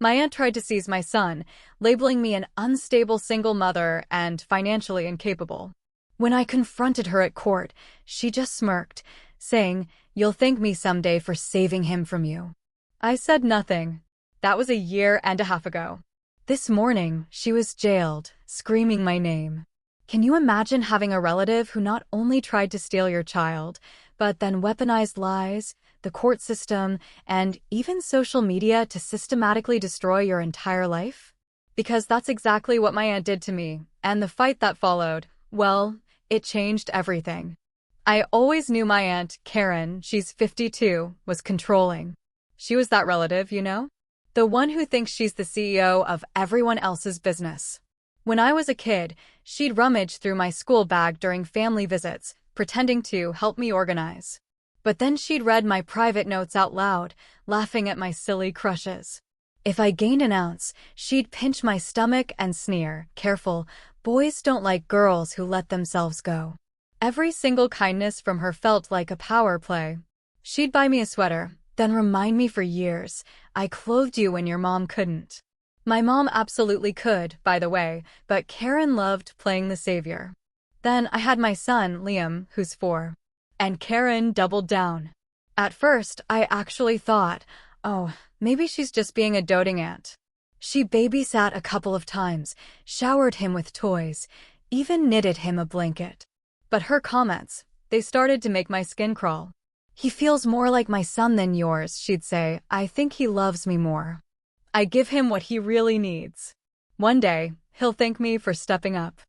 My aunt tried to seize my son, labeling me an unstable single mother and financially incapable. When I confronted her at court, she just smirked, saying, "You'll thank me someday for saving him from you." I said nothing. That was a year and a half ago. This morning, she was jailed, screaming my name. Can you imagine having a relative who not only tried to steal your child, but then weaponized lies, the court system, and even social media to systematically destroy your entire life? Because that's exactly what my aunt did to me, and the fight that followed, well, it changed everything. I always knew my aunt, Karen, she's 52, was controlling. She was that relative, you know? The one who thinks she's the CEO of everyone else's business. When I was a kid, she'd rummage through my school bag during family visits, pretending to help me organize. But then she'd read my private notes out loud, laughing at my silly crushes. If I gained an ounce, she'd pinch my stomach and sneer, "Careful, boys don't like girls who let themselves go." Every single kindness from her felt like a power play. She'd buy me a sweater, then remind me for years, "I clothed you when your mom couldn't." My mom absolutely could, by the way, but Karen loved playing the savior. Then I had my son, Liam, who's 4. And Karen doubled down. At first, I actually thought, oh, maybe she's just being a doting aunt. She babysat a couple of times, showered him with toys, even knitted him a blanket. But her comments, they started to make my skin crawl. "He feels more like my son than yours," she'd say. "I think he loves me more. I give him what he really needs. One day, he'll thank me for stepping up."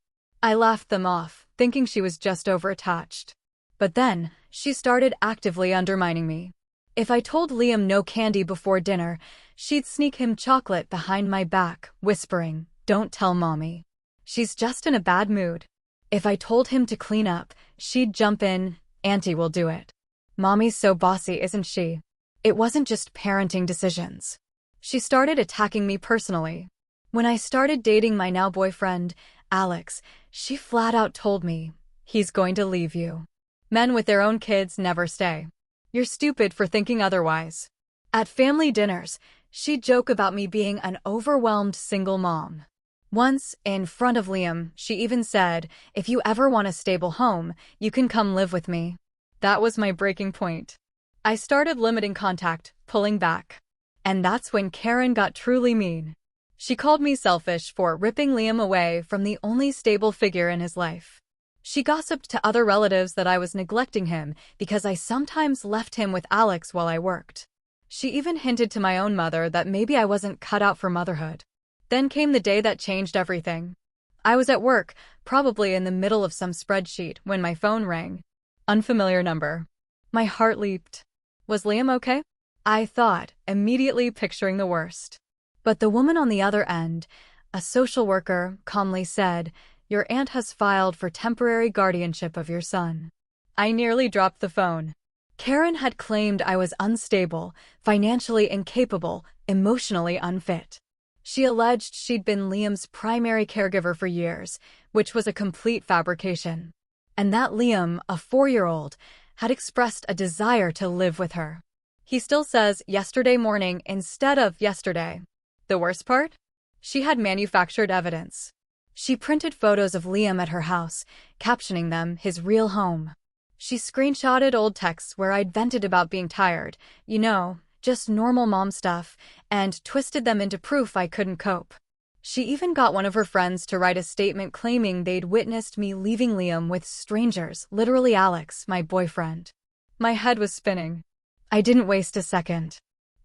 I laughed them off, thinking she was just overattached. But then, she started actively undermining me. If I told Liam no candy before dinner, she'd sneak him chocolate behind my back, whispering, "Don't tell mommy. She's just in a bad mood." If I told him to clean up, she'd jump in, "Auntie will do it. Mommy's so bossy, isn't she?" It wasn't just parenting decisions. She started attacking me personally. When I started dating my now boyfriend, Alex, she flat out told me, "He's going to leave you. Men with their own kids never stay. You're stupid for thinking otherwise." At family dinners, she'd joke about me being an overwhelmed single mom. Once, in front of Liam, she even said, "If you ever want a stable home, you can come live with me." That was my breaking point. I started limiting contact, pulling back. And that's when Karen got truly mean. She called me selfish for ripping Liam away from the only stable figure in his life. She gossiped to other relatives that I was neglecting him because I sometimes left him with Alex while I worked. She even hinted to my own mother that maybe I wasn't cut out for motherhood. Then came the day that changed everything. I was at work, probably in the middle of some spreadsheet, when my phone rang. Unfamiliar number. My heart leaped. Was Liam okay? I thought, immediately picturing the worst. But the woman on the other end, a social worker, calmly said, "Your aunt has filed for temporary guardianship of your son." I nearly dropped the phone. Karen had claimed I was unstable, financially incapable, emotionally unfit. She alleged she'd been Liam's primary caregiver for years, which was a complete fabrication. And that Liam, a 4-year-old, had expressed a desire to live with her. He still says yesterday morning instead of yesterday. The worst part? She had manufactured evidence. She printed photos of Liam at her house, captioning them his real home. She screenshotted old texts where I'd vented about being tired, you know, just normal mom stuff, and twisted them into proof I couldn't cope. She even got one of her friends to write a statement claiming they'd witnessed me leaving Liam with strangers, literally Alex, my boyfriend. My head was spinning. I didn't waste a second.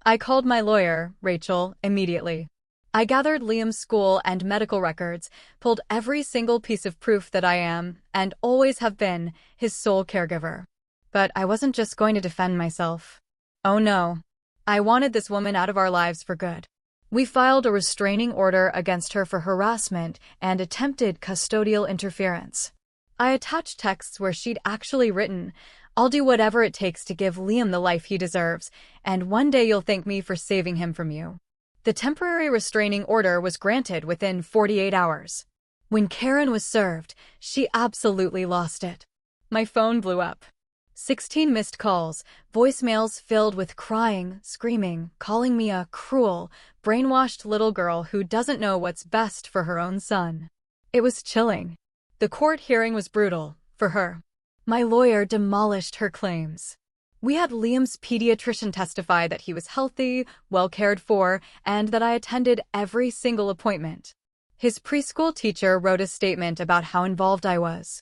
I called my lawyer, Rachel, immediately. I gathered Liam's school and medical records, pulled every single piece of proof that I am, and always have been, his sole caregiver. But I wasn't just going to defend myself. Oh no. I wanted this woman out of our lives for good. We filed a restraining order against her for harassment and attempted custodial interference. I attached texts where she'd actually written, "I'll do whatever it takes to give Liam the life he deserves, and one day you'll thank me for saving him from you." The temporary restraining order was granted within 48 hours. When Karen was served, she absolutely lost it. My phone blew up. 16 missed calls, voicemails filled with crying, screaming, calling me a cruel, brainwashed little girl who doesn't know what's best for her own son. It was chilling. The court hearing was brutal, for her. My lawyer demolished her claims. We had Liam's pediatrician testify that he was healthy, well cared for, and that I attended every single appointment. His preschool teacher wrote a statement about how involved I was.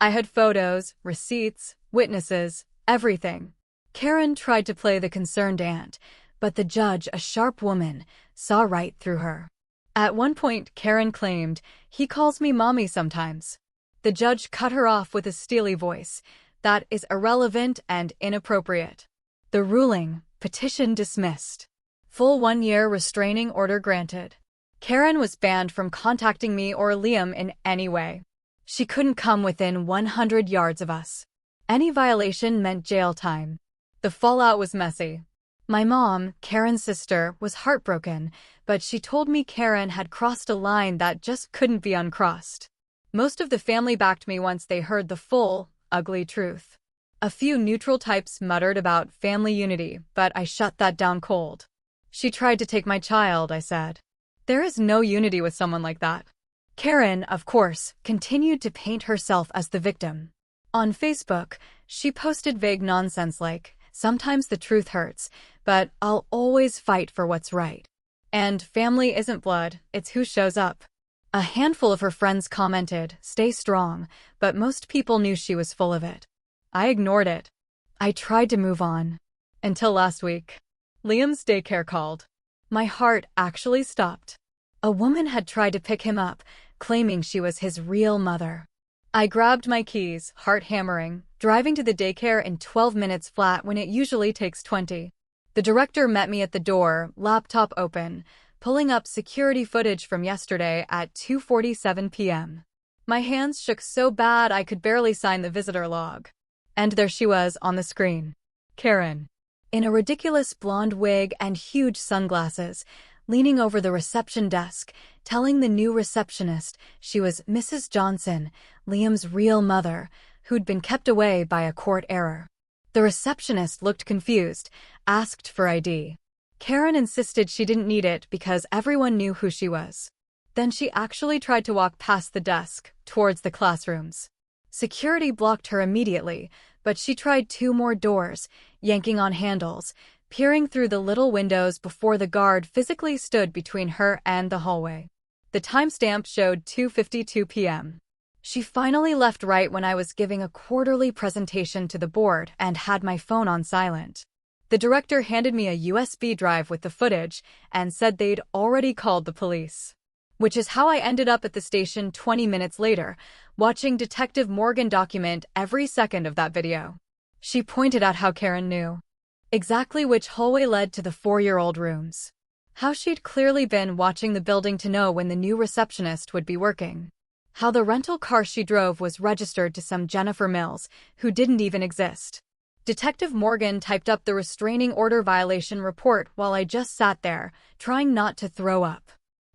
I had photos, receipts, witnesses, everything. Karen tried to play the concerned aunt, but the judge, a sharp woman, saw right through her. At one point, Karen claimed, "He calls me mommy sometimes." The judge cut her off with a steely voice. "That is irrelevant and inappropriate." The ruling, petition dismissed. Full 1-year restraining order granted. Karen was banned from contacting me or Liam in any way. She couldn't come within 100 yards of us. Any violation meant jail time. The fallout was messy. My mom, Karen's sister, was heartbroken, but she told me Karen had crossed a line that just couldn't be uncrossed. Most of the family backed me once they heard the full, ugly truth. A few neutral types muttered about family unity, but I shut that down cold. "She tried to take my child," I said. There is no unity with someone like that. Karen, of course, continued to paint herself as the victim. On Facebook, she posted vague nonsense like, "Sometimes the truth hurts, but I'll always fight for what's right." And family isn't blood, it's who shows up. A handful of her friends commented, "Stay strong," but most people knew she was full of it. I ignored it. I tried to move on. Until last week. Liam's daycare called. My heart actually stopped. A woman had tried to pick him up, claiming she was his real mother. I grabbed my keys, heart hammering, driving to the daycare in 12 minutes flat when it usually takes 20. The director met me at the door, laptop open, pulling up security footage from yesterday at 2:47 p.m. My hands shook so bad I could barely sign the visitor log. And there she was on the screen. Karen. In a ridiculous blonde wig and huge sunglasses, leaning over the reception desk, telling the new receptionist she was Mrs. Johnson, Liam's real mother, who'd been kept away by a court error. The receptionist looked confused, asked for ID. Karen insisted she didn't need it because everyone knew who she was. Then she actually tried to walk past the desk, towards the classrooms. Security blocked her immediately, but she tried 2 more doors, yanking on handles, peering through the little windows before the guard physically stood between her and the hallway. The timestamp showed 2:52 p.m. She finally left right when I was giving a quarterly presentation to the board and had my phone on silent. The director handed me a USB drive with the footage and said they'd already called the police. Which is how I ended up at the station 20 minutes later, watching Detective Morgan document every second of that video. She pointed out how Karen knew exactly which hallway led to the 4-year-old rooms. How she'd clearly been watching the building to know when the new receptionist would be working. How the rental car she drove was registered to some Jennifer Mills, who didn't even exist. Detective Morgan typed up the restraining order violation report while I just sat there, trying not to throw up.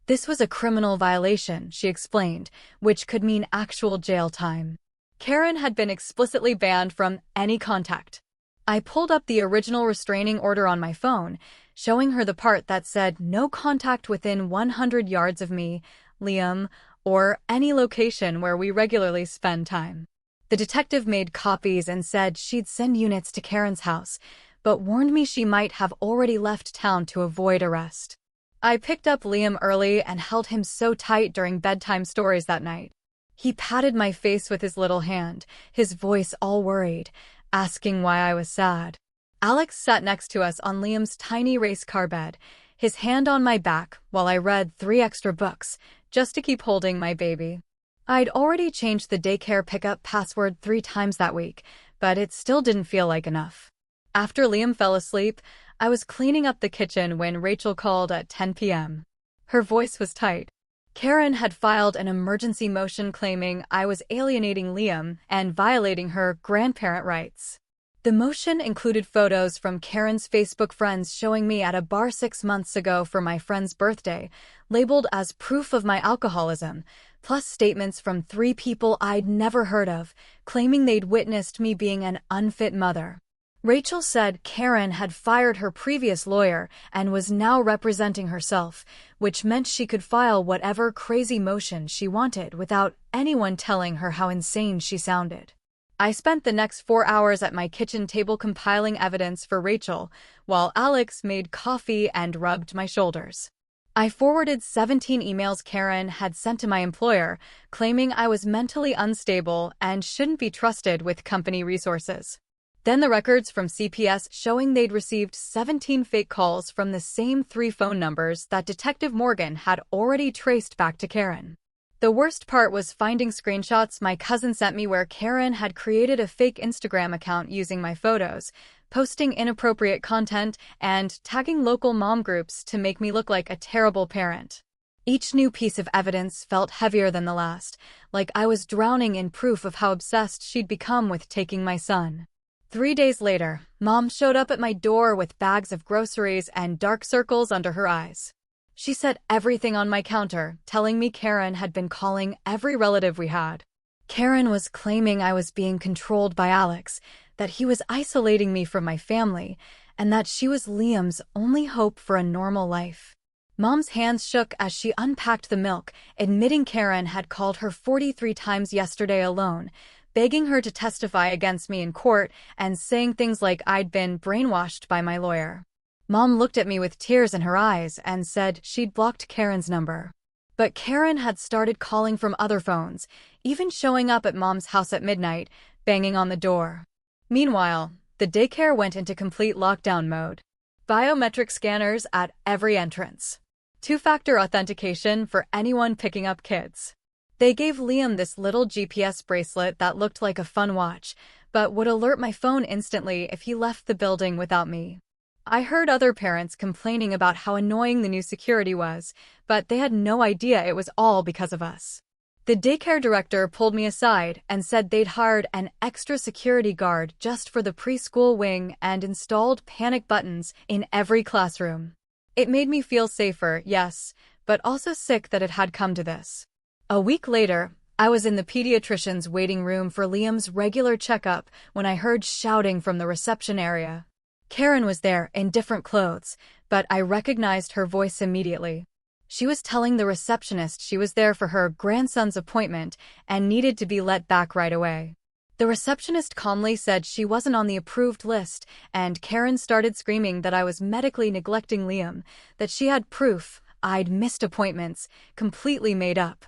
This was a criminal violation, she explained, which could mean actual jail time. Karen had been explicitly banned from any contact. I pulled up the original restraining order on my phone, showing her the part that said no contact within 100 yards of me, Liam, or any location where we regularly spend time. The detective made copies and said she'd send units to Karen's house, but warned me she might have already left town to avoid arrest. I picked up Liam early and held him so tight during bedtime stories that night. He patted my face with his little hand, his voice all worried, asking why I was sad. Alex sat next to us on Liam's tiny race car bed, his hand on my back while I read 3 extra books, just to keep holding my baby. I'd already changed the daycare pickup password 3 times that week, but it still didn't feel like enough. After Liam fell asleep, I was cleaning up the kitchen when Rachel called at 10 p.m. Her voice was tight. Karen had filed an emergency motion claiming I was alienating Liam and violating her grandparent rights. The motion included photos from Karen's Facebook friends showing me at a bar 6 months ago for my friend's birthday, labeled as proof of my alcoholism, plus statements from 3 people I'd never heard of, claiming they'd witnessed me being an unfit mother. Rachel said Karen had fired her previous lawyer and was now representing herself, which meant she could file whatever crazy motion she wanted without anyone telling her how insane she sounded. I spent the next 4 hours at my kitchen table compiling evidence for Rachel, while Alex made coffee and rubbed my shoulders. I forwarded 17 emails Karen had sent to my employer, claiming I was mentally unstable and shouldn't be trusted with company resources. Then the records from CPS showing they'd received 17 fake calls from the same 3 phone numbers that Detective Morgan had already traced back to Karen. The worst part was finding screenshots my cousin sent me where Karen had created a fake Instagram account using my photos, posting inappropriate content, and tagging local mom groups to make me look like a terrible parent. Each new piece of evidence felt heavier than the last, like I was drowning in proof of how obsessed she'd become with taking my son. 3 days later, Mom showed up at my door with bags of groceries and dark circles under her eyes. She set everything on my counter, telling me Karen had been calling every relative we had. Karen was claiming I was being controlled by Alex, that he was isolating me from my family, and that she was Liam's only hope for a normal life. Mom's hands shook as she unpacked the milk, admitting Karen had called her 43 times yesterday alone, begging her to testify against me in court and saying things like I'd been brainwashed by my lawyer. Mom looked at me with tears in her eyes and said she'd blocked Karen's number. But Karen had started calling from other phones, even showing up at Mom's house at midnight, banging on the door. Meanwhile, the daycare went into complete lockdown mode. Biometric scanners at every entrance. 2-factor authentication for anyone picking up kids. They gave Liam this little GPS bracelet that looked like a fun watch, but would alert my phone instantly if he left the building without me. I heard other parents complaining about how annoying the new security was, but they had no idea it was all because of us. The daycare director pulled me aside and said they'd hired an extra security guard just for the preschool wing and installed panic buttons in every classroom. It made me feel safer, yes, but also sick that it had come to this. A week later, I was in the pediatrician's waiting room for Liam's regular checkup when I heard shouting from the reception area. Karen was there in different clothes, but I recognized her voice immediately. She was telling the receptionist she was there for her grandson's appointment and needed to be let back right away. The receptionist calmly said she wasn't on the approved list, and Karen started screaming that I was medically neglecting Liam, that she had proof I'd missed appointments, completely made up,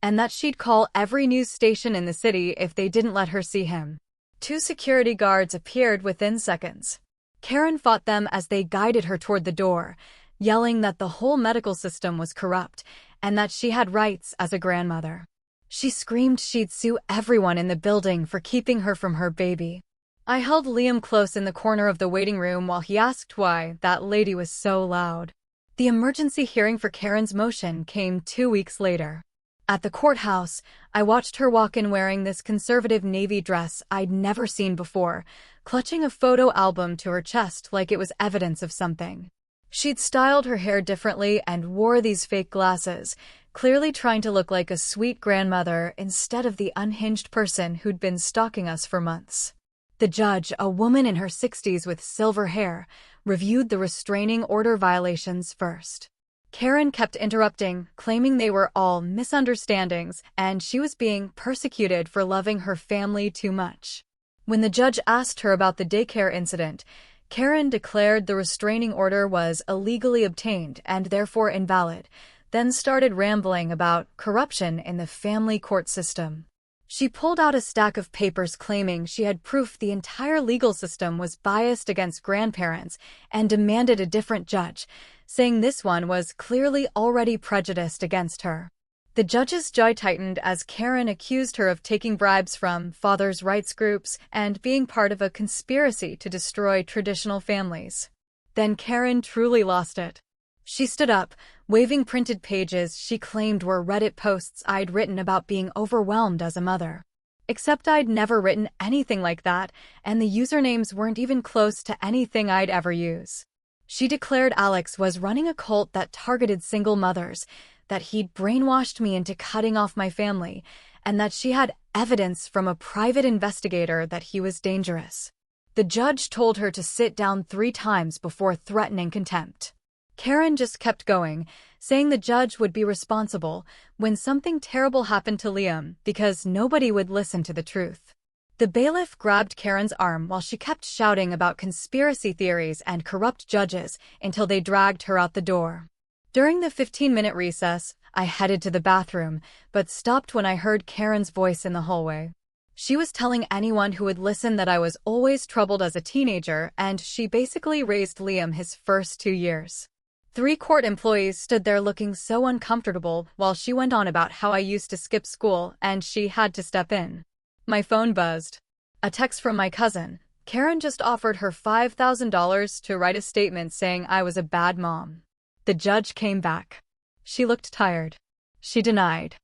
and that she'd call every news station in the city if they didn't let her see him. 2 security guards appeared within seconds. Karen fought them as they guided her toward the door, yelling that the whole medical system was corrupt and that she had rights as a grandmother. She screamed she'd sue everyone in the building for keeping her from her baby. I held Liam close in the corner of the waiting room while he asked why that lady was so loud. The emergency hearing for Karen's motion came 2 weeks later. At the courthouse, I watched her walk in wearing this conservative navy dress I'd never seen before, clutching a photo album to her chest like it was evidence of something. She'd styled her hair differently and wore these fake glasses, clearly trying to look like a sweet grandmother instead of the unhinged person who'd been stalking us for months. The judge, a woman in her 60s with silver hair, reviewed the restraining order violations first. Karen kept interrupting, claiming they were all misunderstandings and she was being persecuted for loving her family too much. When the judge asked her about the daycare incident, Karen declared the restraining order was illegally obtained and therefore invalid, then started rambling about corruption in the family court system. She pulled out a stack of papers claiming she had proof the entire legal system was biased against grandparents and demanded a different judge, saying this one was clearly already prejudiced against her. The judge's jaw tightened as Karen accused her of taking bribes from fathers' rights groups and being part of a conspiracy to destroy traditional families. Then Karen truly lost it. She stood up, waving printed pages she claimed were Reddit posts I'd written about being overwhelmed as a mother. Except I'd never written anything like that, and the usernames weren't even close to anything I'd ever use. She declared Alex was running a cult that targeted single mothers, that he'd brainwashed me into cutting off my family, and that she had evidence from a private investigator that he was dangerous. The judge told her to sit down 3 times before threatening contempt. Karen just kept going, saying the judge would be responsible when something terrible happened to Liam because nobody would listen to the truth. The bailiff grabbed Karen's arm while she kept shouting about conspiracy theories and corrupt judges until they dragged her out the door. During the 15-minute recess, I headed to the bathroom, but stopped when I heard Karen's voice in the hallway. She was telling anyone who would listen that I was always troubled as a teenager, and she basically raised Liam his first 2 years. 3 court employees stood there looking so uncomfortable while she went on about how I used to skip school and she had to step in. My phone buzzed. A text from my cousin. Karen just offered her $5,000 to write a statement saying I was a bad mom. The judge came back. She looked tired. She denied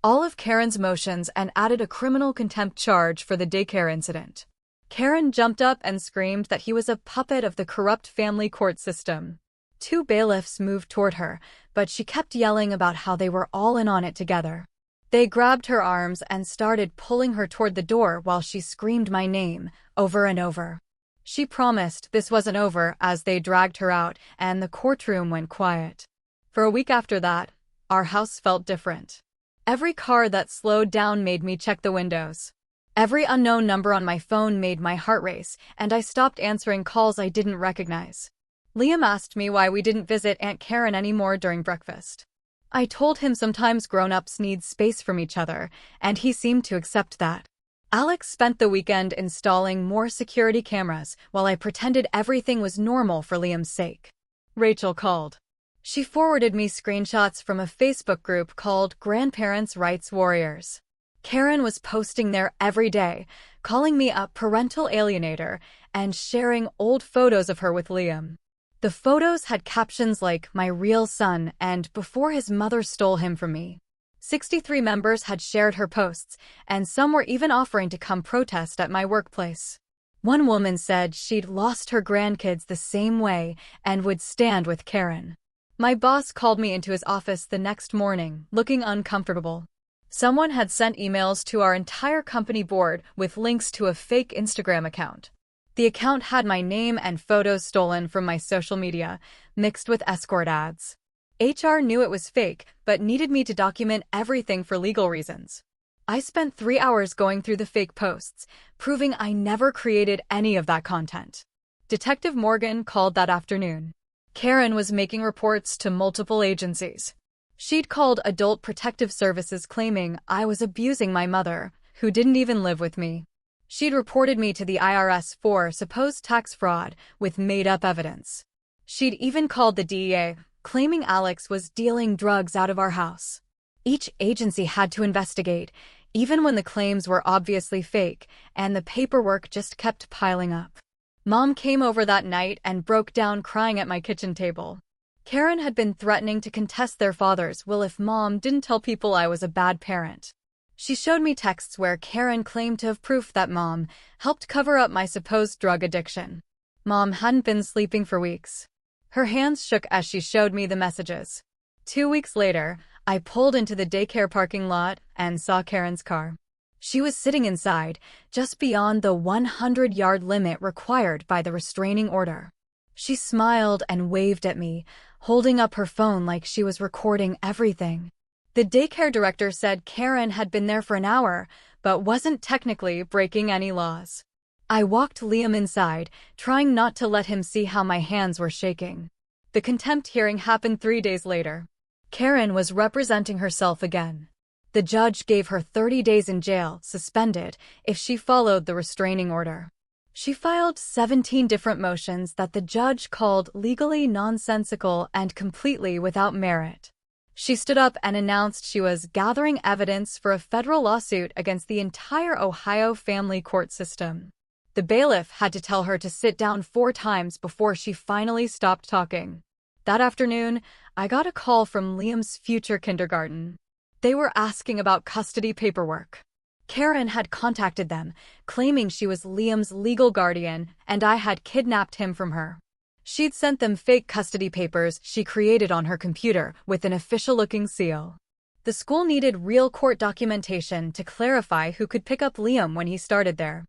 all of Karen's motions and added a criminal contempt charge for the daycare incident. Karen jumped up and screamed that he was a puppet of the corrupt family court system. 2 bailiffs moved toward her, but she kept yelling about how they were all in on it together. They grabbed her arms and started pulling her toward the door while she screamed my name over and over. She promised this wasn't over as they dragged her out and the courtroom went quiet. For a week after that, our house felt different. Every car that slowed down made me check the windows. Every unknown number on my phone made my heart race, and I stopped answering calls I didn't recognize. Liam asked me why we didn't visit Aunt Karen anymore during breakfast. I told him sometimes grown-ups need space from each other, and he seemed to accept that. Alex spent the weekend installing more security cameras while I pretended everything was normal for Liam's sake. Rachel called. She forwarded me screenshots from a Facebook group called Grandparents' Rights Warriors. Karen was posting there every day, calling me a parental alienator and sharing old photos of her with Liam. The photos had captions like, "My real son," and "Before his mother stole him from me." 63 members had shared her posts, and some were even offering to come protest at my workplace. One woman said she'd lost her grandkids the same way and would stand with Karen. My boss called me into his office the next morning, looking uncomfortable. Someone had sent emails to our entire company board with links to a fake Instagram account. The account had my name and photos stolen from my social media, mixed with escort ads. HR knew it was fake, but needed me to document everything for legal reasons. I spent 3 hours going through the fake posts, proving I never created any of that content. Detective Morgan called that afternoon. Karen was making reports to multiple agencies. She'd called Adult Protective Services claiming I was abusing my mother, who didn't even live with me. She'd reported me to the IRS for supposed tax fraud with made-up evidence. She'd even called the DEA, claiming Alex was dealing drugs out of our house. Each agency had to investigate, even when the claims were obviously fake, and the paperwork just kept piling up. Mom came over that night and broke down crying at my kitchen table. Karen had been threatening to contest their father's will if Mom didn't tell people I was a bad parent. She showed me texts where Karen claimed to have proof that Mom helped cover up my supposed drug addiction. Mom hadn't been sleeping for weeks. Her hands shook as she showed me the messages. 2 weeks later, I pulled into the daycare parking lot and saw Karen's car. She was sitting inside, just beyond the 100-yard limit required by the restraining order. She smiled and waved at me, holding up her phone like she was recording everything. The daycare director said Karen had been there for an hour, but wasn't technically breaking any laws. I walked Liam inside, trying not to let him see how my hands were shaking. The contempt hearing happened 3 days later. Karen was representing herself again. The judge gave her 30 days in jail, suspended, if she followed the restraining order. She filed 17 different motions that the judge called legally nonsensical and completely without merit. She stood up and announced she was gathering evidence for a federal lawsuit against the entire Ohio family court system. The bailiff had to tell her to sit down 4 times before she finally stopped talking. That afternoon, I got a call from Liam's future kindergarten. They were asking about custody paperwork. Karen had contacted them, claiming she was Liam's legal guardian and I had kidnapped him from her. She'd sent them fake custody papers she created on her computer with an official-looking seal. The school needed real court documentation to clarify who could pick up Liam when he started there.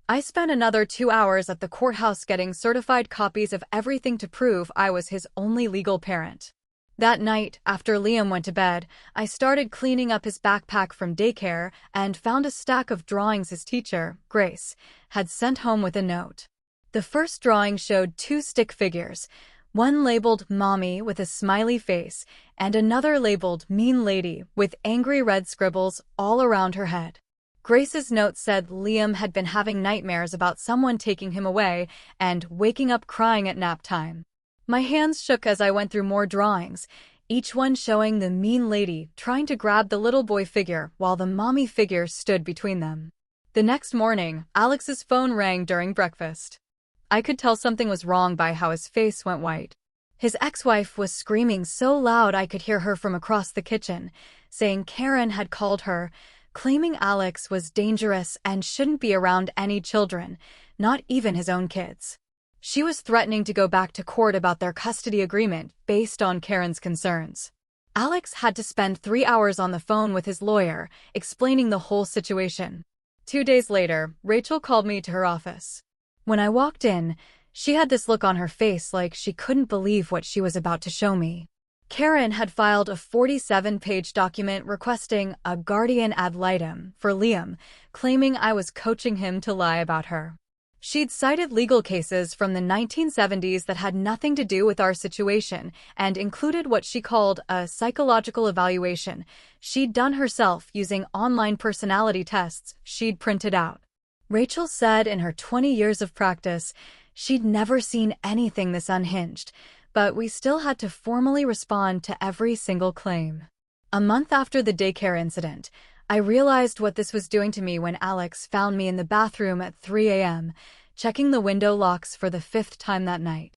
I spent another 2 hours at the courthouse getting certified copies of everything to prove I was his only legal parent. That night, after Liam went to bed, I started cleaning up his backpack from daycare and found a stack of drawings his teacher, Grace, had sent home with a note. The first drawing showed two stick figures, one labeled Mommy with a smiley face, and another labeled Mean Lady with angry red scribbles all around her head. Grace's note said Liam had been having nightmares about someone taking him away and waking up crying at nap time. My hands shook as I went through more drawings, each one showing the mean lady trying to grab the little boy figure while the mommy figure stood between them. The next morning, Alex's phone rang during breakfast. I could tell something was wrong by how his face went white. His ex-wife was screaming so loud I could hear her from across the kitchen, saying Karen had called her, claiming Alex was dangerous and shouldn't be around any children, not even his own kids. She was threatening to go back to court about their custody agreement based on Karen's concerns. Alex had to spend 3 hours on the phone with his lawyer, explaining the whole situation. 2 days later, Rachel called me to her office. When I walked in, she had this look on her face like she couldn't believe what she was about to show me. Karen had filed a 47-page document requesting a guardian ad litem for Liam, claiming I was coaching him to lie about her. She'd cited legal cases from the 1970s that had nothing to do with our situation and included what she called a psychological evaluation she'd done herself using online personality tests she'd printed out. Rachel said in her 20 years of practice, she'd never seen anything this unhinged, but we still had to formally respond to every single claim. A month after the daycare incident, I realized what this was doing to me when Alex found me in the bathroom at 3 a.m., checking the window locks for the 5th time that night.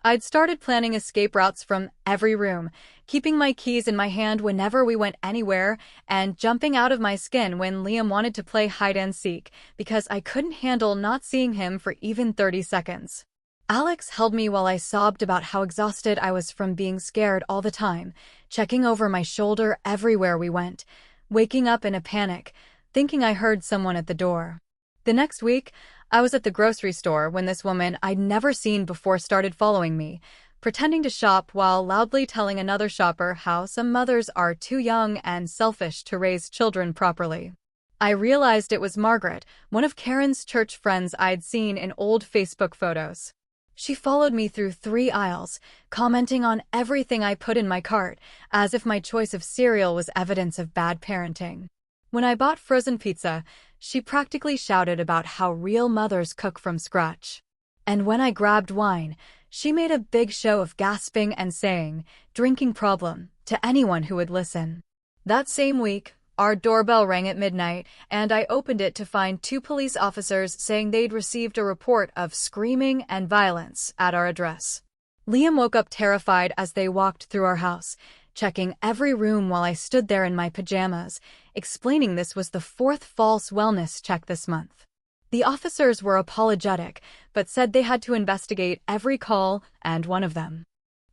I'd started planning escape routes from every room, keeping my keys in my hand whenever we went anywhere, and jumping out of my skin when Liam wanted to play hide-and-seek, because I couldn't handle not seeing him for even 30 seconds. Alex held me while I sobbed about how exhausted I was from being scared all the time, checking over my shoulder everywhere we went, waking up in a panic, thinking I heard someone at the door. The next week, I was at the grocery store when this woman I'd never seen before started following me, pretending to shop while loudly telling another shopper how some mothers are too young and selfish to raise children properly. I realized it was Margaret, one of Karen's church friends I'd seen in old Facebook photos. She followed me through 3 aisles, commenting on everything I put in my cart, as if my choice of cereal was evidence of bad parenting. When I bought frozen pizza, she practically shouted about how real mothers cook from scratch. And when I grabbed wine, she made a big show of gasping and saying, "Drinking problem," to anyone who would listen. That same week, our doorbell rang at midnight, and I opened it to find 2 police officers saying they'd received a report of screaming and violence at our address. Liam woke up terrified as they walked through our house, checking every room while I stood there in my pajamas, explaining this was the 4th false wellness check this month. The officers were apologetic, but said they had to investigate every call, and one of them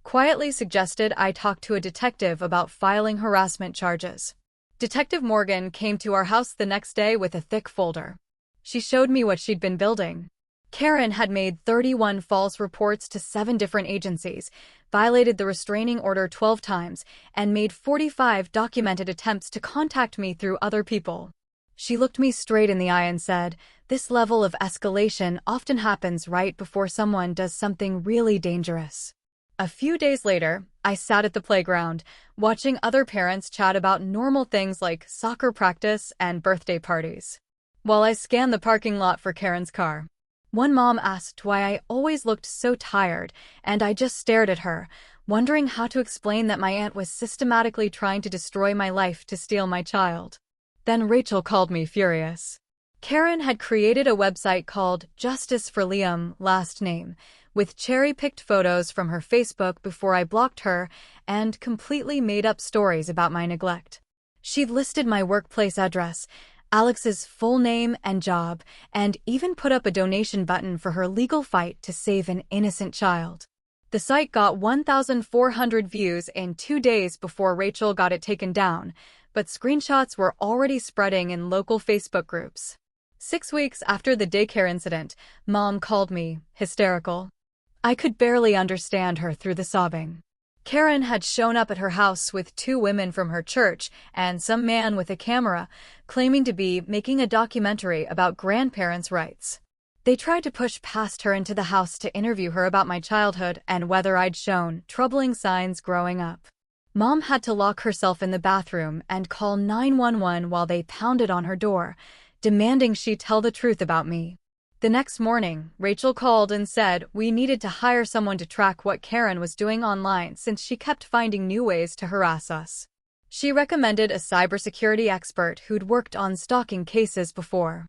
quietly suggested I talk to a detective about filing harassment charges. Detective Morgan came to our house the next day with a thick folder. She showed me what she'd been building. Karen had made 31 false reports to 7 different agencies, violated the restraining order 12 times, and made 45 documented attempts to contact me through other people. She looked me straight in the eye and said, "This level of escalation often happens right before someone does something really dangerous." A few days later, I sat at the playground, watching other parents chat about normal things like soccer practice and birthday parties, while I scanned the parking lot for Karen's car. One mom asked why I always looked so tired, and I just stared at her, wondering how to explain that my aunt was systematically trying to destroy my life to steal my child. Then Rachel called me furious. Karen had created a website called Justice for Liam, last name, with cherry-picked photos from her Facebook before I blocked her, and completely made up stories about my neglect. She'd listed my workplace address, Alex's full name and job, and even put up a donation button for her legal fight to save an innocent child. The site got 1,400 views in 2 days before Rachel got it taken down, but screenshots were already spreading in local Facebook groups. 6 weeks after the daycare incident, Mom called me, hysterical. I could barely understand her through the sobbing. Karen had shown up at her house with 2 women from her church and some man with a camera, claiming to be making a documentary about grandparents' rights. They tried to push past her into the house to interview her about my childhood and whether I'd shown troubling signs growing up. Mom had to lock herself in the bathroom and call 911 while they pounded on her door, demanding she tell the truth about me. The next morning, Rachel called and said we needed to hire someone to track what Karen was doing online since she kept finding new ways to harass us. She recommended a cybersecurity expert who'd worked on stalking cases before.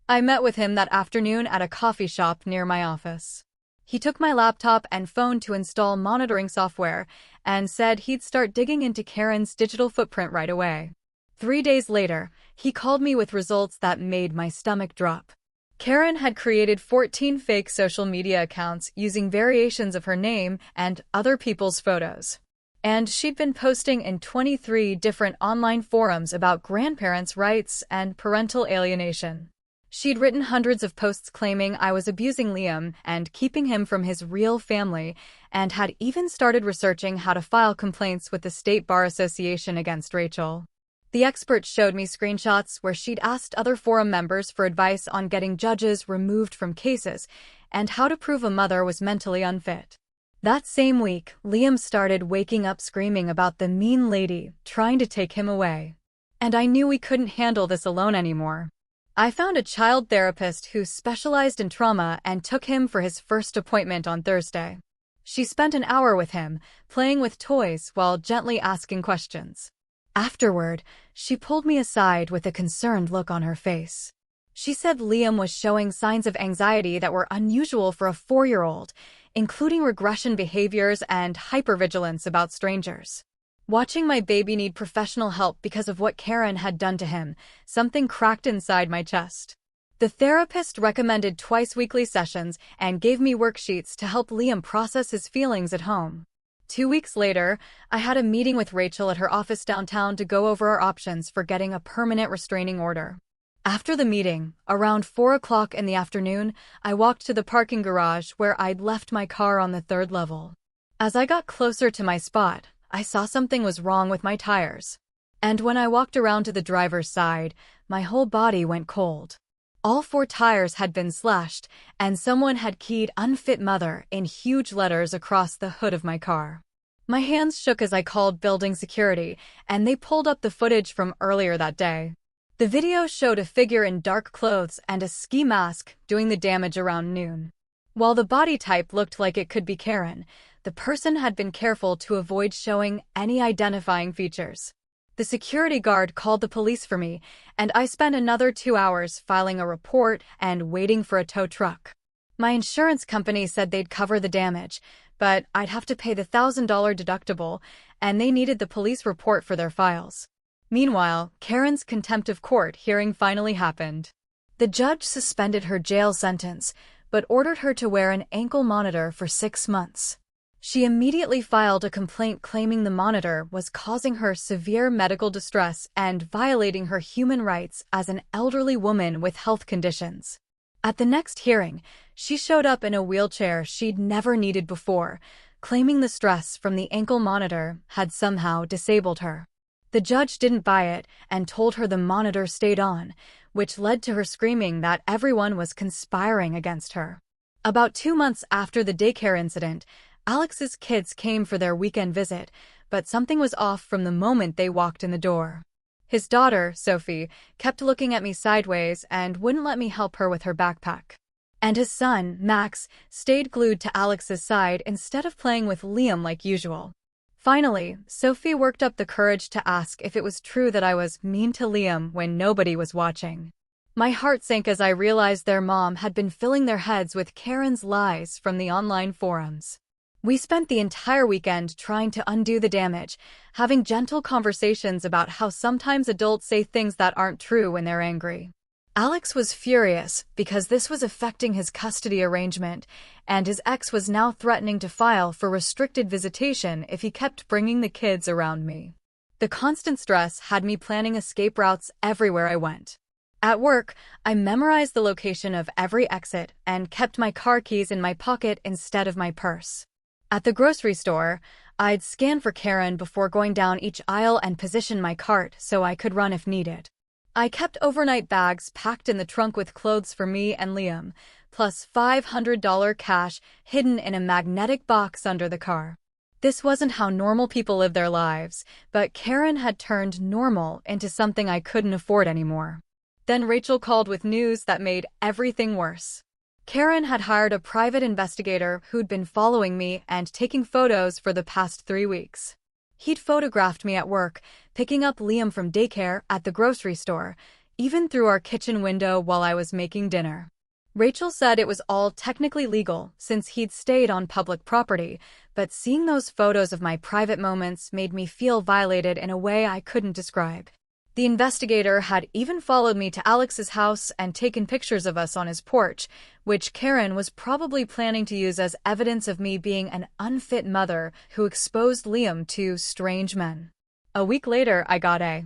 I met with him that afternoon at a coffee shop near my office. He took my laptop and phone to install monitoring software and said he'd start digging into Karen's digital footprint right away. 3 days later, he called me with results that made my stomach drop. Karen had created 14 fake social media accounts using variations of her name and other people's photos. And she'd been posting in 23 different online forums about grandparents' rights and parental alienation. She'd written hundreds of posts claiming I was abusing Liam and keeping him from his real family, and had even started researching how to file complaints with the State Bar Association against Rachel. The expert showed me screenshots where she'd asked other forum members for advice on getting judges removed from cases and how to prove a mother was mentally unfit. That same week, Liam started waking up screaming about the mean lady trying to take him away. And I knew we couldn't handle this alone anymore. I found a child therapist who specialized in trauma and took him for his first appointment on Thursday. She spent an hour with him, playing with toys while gently asking questions. Afterward, she pulled me aside with a concerned look on her face. She said Liam was showing signs of anxiety that were unusual for a 4-year-old, including regression behaviors and hypervigilance about strangers. Watching my baby need professional help because of what Karen had done to him, something cracked inside my chest. The therapist recommended twice-weekly sessions and gave me worksheets to help Liam process his feelings at home. 2 weeks later, I had a meeting with Rachel at her office downtown to go over our options for getting a permanent restraining order. After the meeting, around 4 o'clock in the afternoon, I walked to the parking garage where I'd left my car on the 3rd level. As I got closer to my spot, I saw something was wrong with my tires. And when I walked around to the driver's side, my whole body went cold. All 4 tires had been slashed, and someone had keyed "unfit mother" in huge letters across the hood of my car. My hands shook as I called building security, and they pulled up the footage from earlier that day. The video showed a figure in dark clothes and a ski mask doing the damage around noon. While the body type looked like it could be Karen, the person had been careful to avoid showing any identifying features. The security guard called the police for me, and I spent another 2 hours filing a report and waiting for a tow truck. My insurance company said they'd cover the damage, but I'd have to pay the $1,000 deductible, and they needed the police report for their files. Meanwhile, Karen's contempt of court hearing finally happened. The judge suspended her jail sentence, but ordered her to wear an ankle monitor for 6 months. She immediately filed a complaint claiming the monitor was causing her severe medical distress and violating her human rights as an elderly woman with health conditions. At the next hearing, she showed up in a wheelchair she'd never needed before, claiming the stress from the ankle monitor had somehow disabled her. The judge didn't buy it and told her the monitor stayed on, which led to her screaming that everyone was conspiring against her. About 2 months after the daycare incident, Alex's kids came for their weekend visit, but something was off from the moment they walked in the door. His daughter, Sophie, kept looking at me sideways and wouldn't let me help her with her backpack. And his son, Max, stayed glued to Alex's side instead of playing with Liam like usual. Finally, Sophie worked up the courage to ask if it was true that I was mean to Liam when nobody was watching. My heart sank as I realized their mom had been filling their heads with Karen's lies from the online forums. We spent the entire weekend trying to undo the damage, having gentle conversations about how sometimes adults say things that aren't true when they're angry. Alex was furious because this was affecting his custody arrangement, and his ex was now threatening to file for restricted visitation if he kept bringing the kids around me. The constant stress had me planning escape routes everywhere I went. At work, I memorized the location of every exit and kept my car keys in my pocket instead of my purse. At the grocery store, I'd scan for Karen before going down each aisle and position my cart so I could run if needed. I kept overnight bags packed in the trunk with clothes for me and Liam, plus $500 cash hidden in a magnetic box under the car. This wasn't how normal people live their lives, but Karen had turned normal into something I couldn't afford anymore. Then Rachel called with news that made everything worse. Karen had hired a private investigator who'd been following me and taking photos for the past 3 weeks. He'd photographed me at work, picking up Liam from daycare at the grocery store, even through our kitchen window while I was making dinner. Rachel said it was all technically legal since he'd stayed on public property, but seeing those photos of my private moments made me feel violated in a way I couldn't describe. The investigator had even followed me to Alex's house and taken pictures of us on his porch, which Karen was probably planning to use as evidence of me being an unfit mother who exposed Liam to strange men. A week later, I got a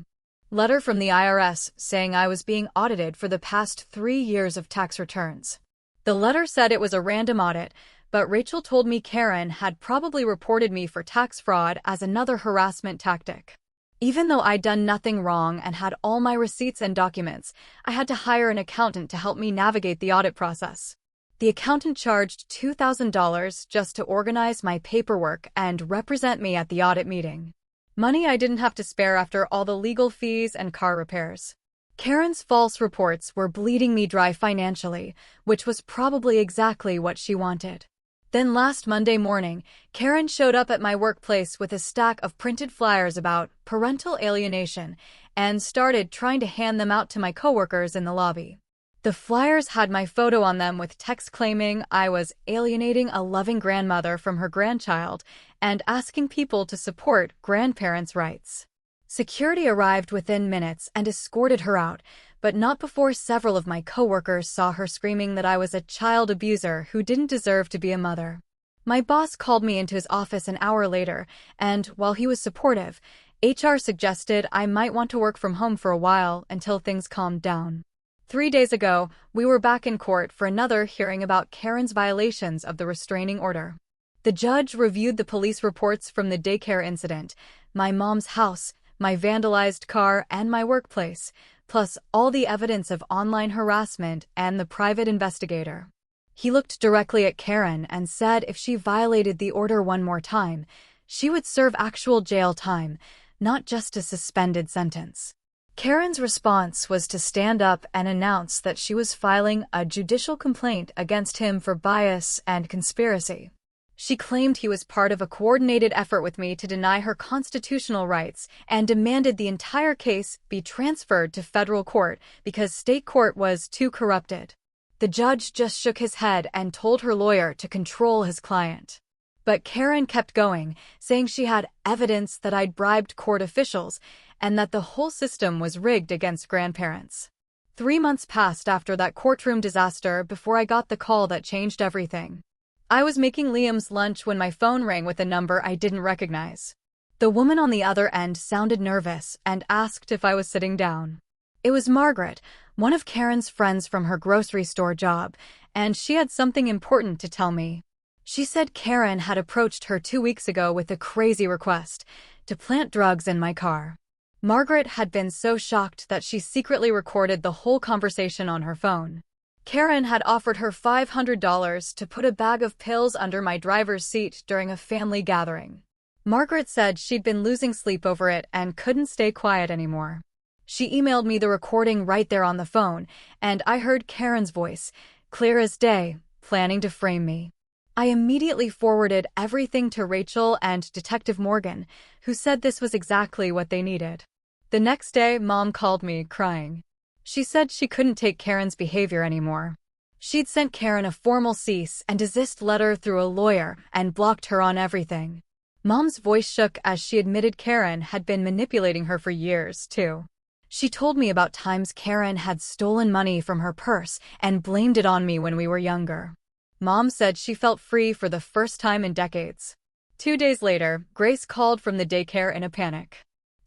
letter from the IRS saying I was being audited for the past 3 years of tax returns. The letter said it was a random audit, but Rachel told me Karen had probably reported me for tax fraud as another harassment tactic. Even though I'd done nothing wrong and had all my receipts and documents, I had to hire an accountant to help me navigate the audit process. The accountant charged $2,000 just to organize my paperwork and represent me at the audit meeting. Money I didn't have to spare after all the legal fees and car repairs. Karen's false reports were bleeding me dry financially, which was probably exactly what she wanted. Then last Monday morning, Karen showed up at my workplace with a stack of printed flyers about parental alienation and started trying to hand them out to my coworkers in the lobby. The flyers had my photo on them with text claiming I was alienating a loving grandmother from her grandchild and asking people to support grandparents' rights. Security arrived within minutes and escorted her out, but not before several of my coworkers saw her screaming that I was a child abuser who didn't deserve to be a mother. My boss called me into his office an hour later, and while he was supportive, HR suggested I might want to work from home for a while until things calmed down. 3 days ago, we were back in court for another hearing about Karen's violations of the restraining order. The judge reviewed the police reports from the daycare incident, my mom's house, my vandalized car, and my workplace, plus all the evidence of online harassment and the private investigator. He looked directly at Karen and said if she violated the order one more time, she would serve actual jail time, not just a suspended sentence. Karen's response was to stand up and announce that she was filing a judicial complaint against him for bias and conspiracy. She claimed he was part of a coordinated effort with me to deny her constitutional rights and demanded the entire case be transferred to federal court because state court was too corrupted. The judge just shook his head and told her lawyer to control his client. But Karen kept going, saying she had evidence that I'd bribed court officials and that the whole system was rigged against grandparents. 3 months passed after that courtroom disaster before I got the call that changed everything. I was making Liam's lunch when my phone rang with a number I didn't recognize. The woman on the other end sounded nervous and asked if I was sitting down. It was Margaret, one of Karen's friends from her grocery store job, and she had something important to tell me. She said Karen had approached her 2 weeks ago with a crazy request to plant drugs in my car. Margaret had been so shocked that she secretly recorded the whole conversation on her phone. Karen had offered her $500 to put a bag of pills under my driver's seat during a family gathering. Margaret said she'd been losing sleep over it and couldn't stay quiet anymore. She emailed me the recording right there on the phone, and I heard Karen's voice, clear as day, planning to frame me. I immediately forwarded everything to Rachel and Detective Morgan, who said this was exactly what they needed. The next day, Mom called me, crying. She said she couldn't take Karen's behavior anymore. She'd sent Karen a formal cease and desist letter through a lawyer and blocked her on everything. Mom's voice shook as she admitted Karen had been manipulating her for years, too. She told me about times Karen had stolen money from her purse and blamed it on me when we were younger. Mom said she felt free for the first time in decades. 2 days later, Grace called from the daycare in a panic.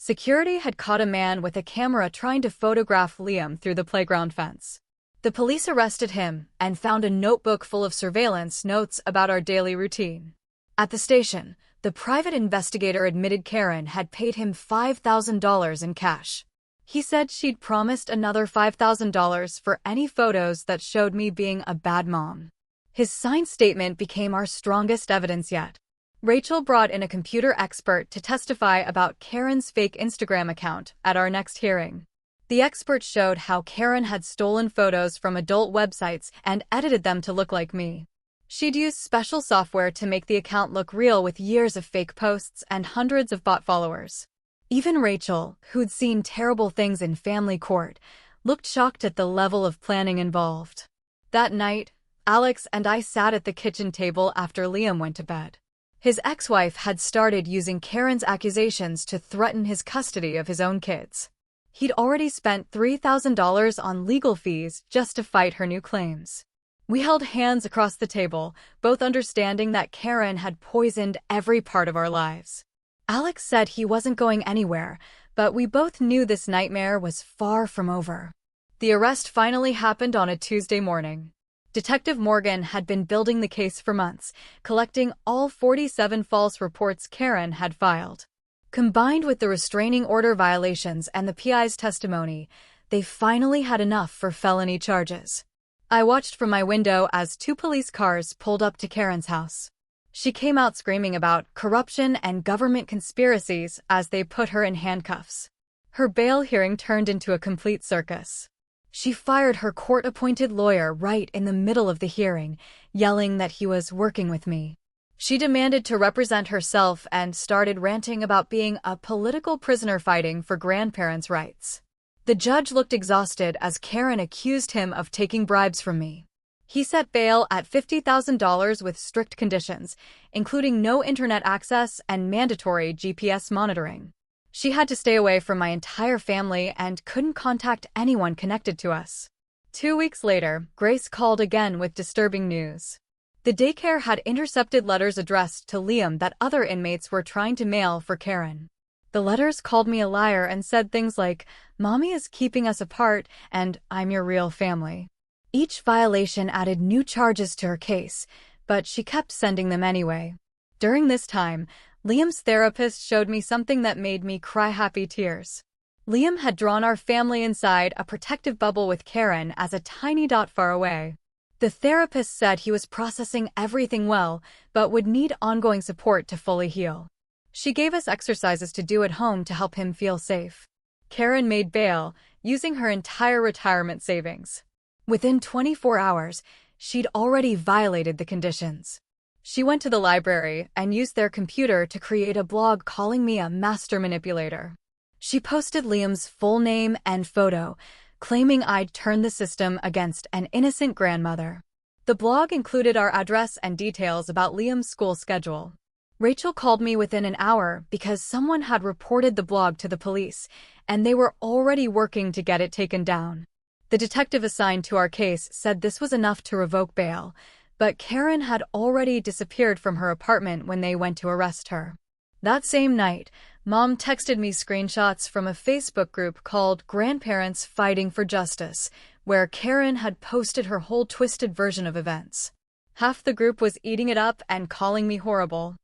Security had caught a man with a camera trying to photograph Liam through the playground fence. The police arrested him and found a notebook full of surveillance notes about our daily routine. At the station, the private investigator admitted Karen had paid him $5,000 in cash. He said she'd promised another $5,000 for any photos that showed me being a bad mom. His signed statement became our strongest evidence yet. Rachel brought in a computer expert to testify about Karen's fake Instagram account at our next hearing. The expert showed how Karen had stolen photos from adult websites and edited them to look like me. She'd used special software to make the account look real with years of fake posts and hundreds of bot followers. Even Rachel, who'd seen terrible things in family court, looked shocked at the level of planning involved. That night, Alex and I sat at the kitchen table after Liam went to bed. His ex-wife had started using Karen's accusations to threaten his custody of his own kids. He'd already spent $3,000 on legal fees just to fight her new claims. We held hands across the table, both understanding that Karen had poisoned every part of our lives. Alex said he wasn't going anywhere, but we both knew this nightmare was far from over. The arrest finally happened on a Tuesday morning. Detective Morgan had been building the case for months, collecting all 47 false reports Karen had filed. Combined with the restraining order violations and the PI's testimony, they finally had enough for felony charges. I watched from my window as 2 police cars pulled up to Karen's house. She came out screaming about corruption and government conspiracies as they put her in handcuffs. Her bail hearing turned into a complete circus. She fired her court-appointed lawyer right in the middle of the hearing, yelling that he was working with me. She demanded to represent herself and started ranting about being a political prisoner fighting for grandparents' rights. The judge looked exhausted as Karen accused him of taking bribes from me. He set bail at $50,000 with strict conditions, including no internet access and mandatory GPS monitoring. She had to stay away from my entire family and couldn't contact anyone connected to us. 2 weeks later, Grace called again with disturbing news. The daycare had intercepted letters addressed to Liam that other inmates were trying to mail for Karen. The letters called me a liar and said things like, "Mommy is keeping us apart," and "I'm your real family." Each violation added new charges to her case, but she kept sending them anyway. During this time, Liam's therapist showed me something that made me cry happy tears. Liam had drawn our family inside a protective bubble with Karen as a tiny dot far away. The therapist said he was processing everything well, but would need ongoing support to fully heal. She gave us exercises to do at home to help him feel safe. Karen made bail, using her entire retirement savings. Within 24 hours, she'd already violated the conditions. She went to the library and used their computer to create a blog calling me a master manipulator. She posted Liam's full name and photo, claiming I'd turned the system against an innocent grandmother. The blog included our address and details about Liam's school schedule. Rachel called me within an hour because someone had reported the blog to the police, and they were already working to get it taken down. The detective assigned to our case said this was enough to revoke bail, but Karen had already disappeared from her apartment when they went to arrest her. That same night, Mom texted me screenshots from a Facebook group called Grandparents Fighting for Justice, where Karen had posted her whole twisted version of events. Half the group was eating it up and calling me horrible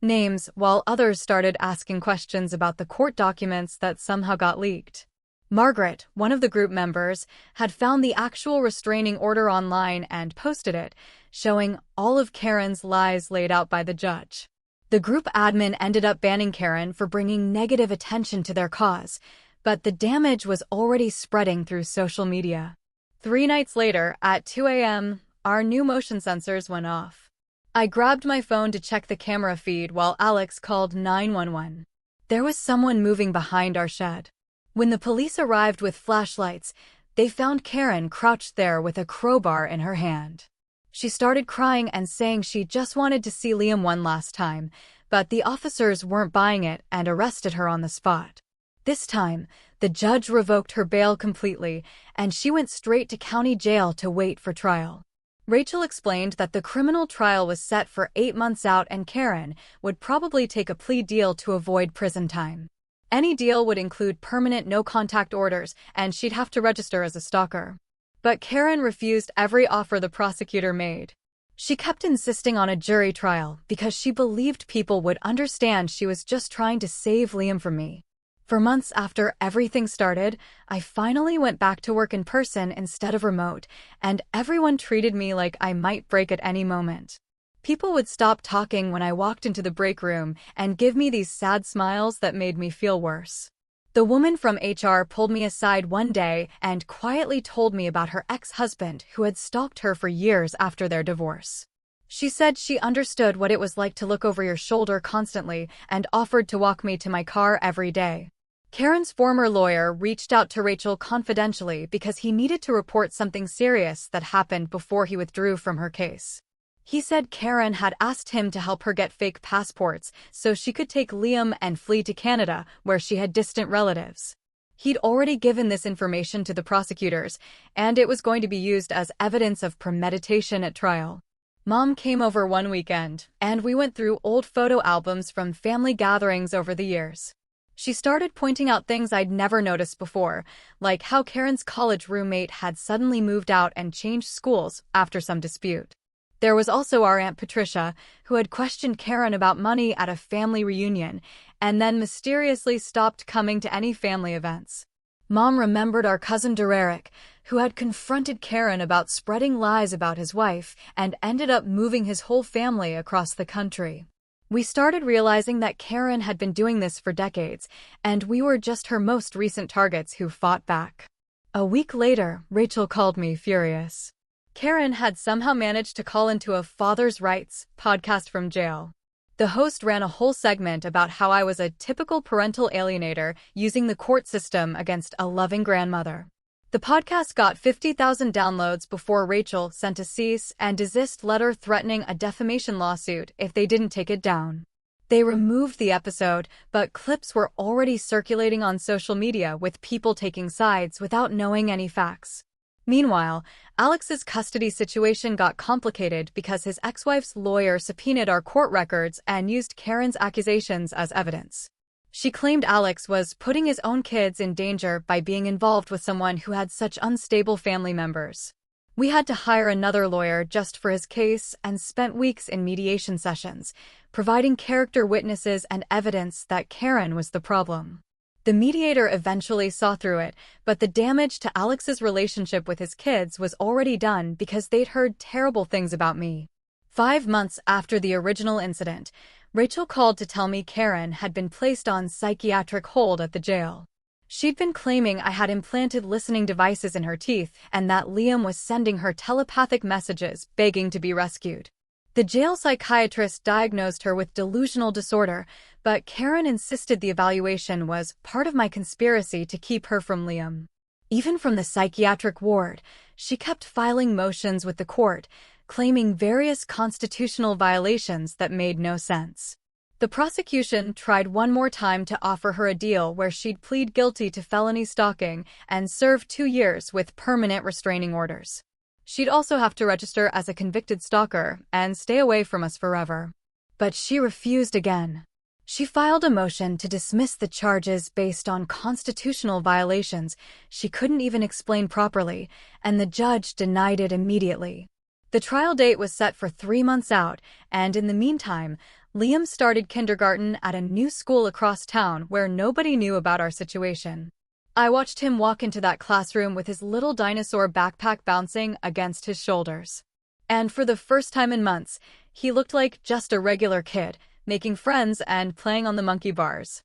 names, while others started asking questions about the court documents that somehow got leaked. Margaret, one of the group members, had found the actual restraining order online and posted it, showing all of Karen's lies laid out by the judge. The group admin ended up banning Karen for bringing negative attention to their cause, but the damage was already spreading through social media. 3 nights later, at 2 a.m., our new motion sensors went off. I grabbed my phone to check the camera feed while Alex called 911. There was someone moving behind our shed. When the police arrived with flashlights, they found Karen crouched there with a crowbar in her hand. She started crying and saying she just wanted to see Liam one last time, but the officers weren't buying it and arrested her on the spot. This time, the judge revoked her bail completely, and she went straight to county jail to wait for trial. Rachel explained that the criminal trial was set for 8 months out and Karen would probably take a plea deal to avoid prison time. Any deal would include permanent no-contact orders, and she'd have to register as a stalker. But Karen refused every offer the prosecutor made. She kept insisting on a jury trial because she believed people would understand she was just trying to save Liam from me. For months after everything started, I finally went back to work in person instead of remote, and everyone treated me like I might break at any moment. People would stop talking when I walked into the break room and give me these sad smiles that made me feel worse. The woman from HR pulled me aside one day and quietly told me about her ex-husband who had stalked her for years after their divorce. She said she understood what it was like to look over your shoulder constantly and offered to walk me to my car every day. Karen's former lawyer reached out to Rachel confidentially because he needed to report something serious that happened before he withdrew from her case. He said Karen had asked him to help her get fake passports so she could take Liam and flee to Canada, where she had distant relatives. He'd already given this information to the prosecutors, and it was going to be used as evidence of premeditation at trial. Mom came over one weekend, and we went through old photo albums from family gatherings over the years. She started pointing out things I'd never noticed before, like how Karen's college roommate had suddenly moved out and changed schools after some dispute. There was also our Aunt Patricia, who had questioned Karen about money at a family reunion, and then mysteriously stopped coming to any family events. Mom remembered our cousin Derek, who had confronted Karen about spreading lies about his wife and ended up moving his whole family across the country. We started realizing that Karen had been doing this for decades, and we were just her most recent targets who fought back. A week later, Rachel called me furious. Karen had somehow managed to call into a Father's Rights podcast from jail. The host ran a whole segment about how I was a typical parental alienator using the court system against a loving grandmother. The podcast got 50,000 downloads before Rachel sent a cease and desist letter threatening a defamation lawsuit if they didn't take it down. They removed the episode, but clips were already circulating on social media with people taking sides without knowing any facts. Meanwhile, Alex's custody situation got complicated because his ex-wife's lawyer subpoenaed our court records and used Karen's accusations as evidence. She claimed Alex was putting his own kids in danger by being involved with someone who had such unstable family members. We had to hire another lawyer just for his case and spent weeks in mediation sessions, providing character witnesses and evidence that Karen was the problem. The mediator eventually saw through it, but the damage to Alex's relationship with his kids was already done because they'd heard terrible things about me. 5 months after the original incident, Rachel called to tell me Karen had been placed on psychiatric hold at the jail. She'd been claiming I had implanted listening devices in her teeth and that Liam was sending her telepathic messages begging to be rescued. The jail psychiatrist diagnosed her with delusional disorder, but Karen insisted the evaluation was part of my conspiracy to keep her from Liam. Even from the psychiatric ward, she kept filing motions with the court, claiming various constitutional violations that made no sense. The prosecution tried one more time to offer her a deal where she'd plead guilty to felony stalking and serve 2 years with permanent restraining orders. She'd also have to register as a convicted stalker and stay away from us forever. But she refused again. She filed a motion to dismiss the charges based on constitutional violations she couldn't even explain properly, and the judge denied it immediately. The trial date was set for 3 months out, and in the meantime, Liam started kindergarten at a new school across town where nobody knew about our situation. I watched him walk into that classroom with his little dinosaur backpack bouncing against his shoulders. And for the first time in months, he looked like just a regular kid, making friends and playing on the monkey bars.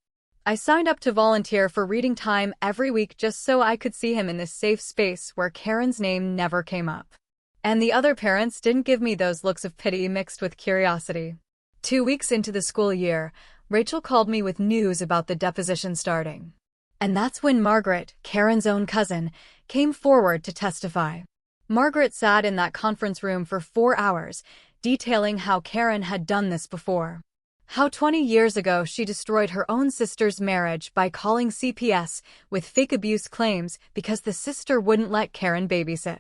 I signed up to volunteer for reading time every week just so I could see him in this safe space where Karen's name never came up. And the other parents didn't give me those looks of pity mixed with curiosity. 2 weeks into the school year, Rachel called me with news about the deposition starting. And that's when Margaret, Karen's own cousin, came forward to testify. Margaret sat in that conference room for 4 hours, detailing how Karen had done this before. How 20 years ago she destroyed her own sister's marriage by calling CPS with fake abuse claims because the sister wouldn't let Karen babysit.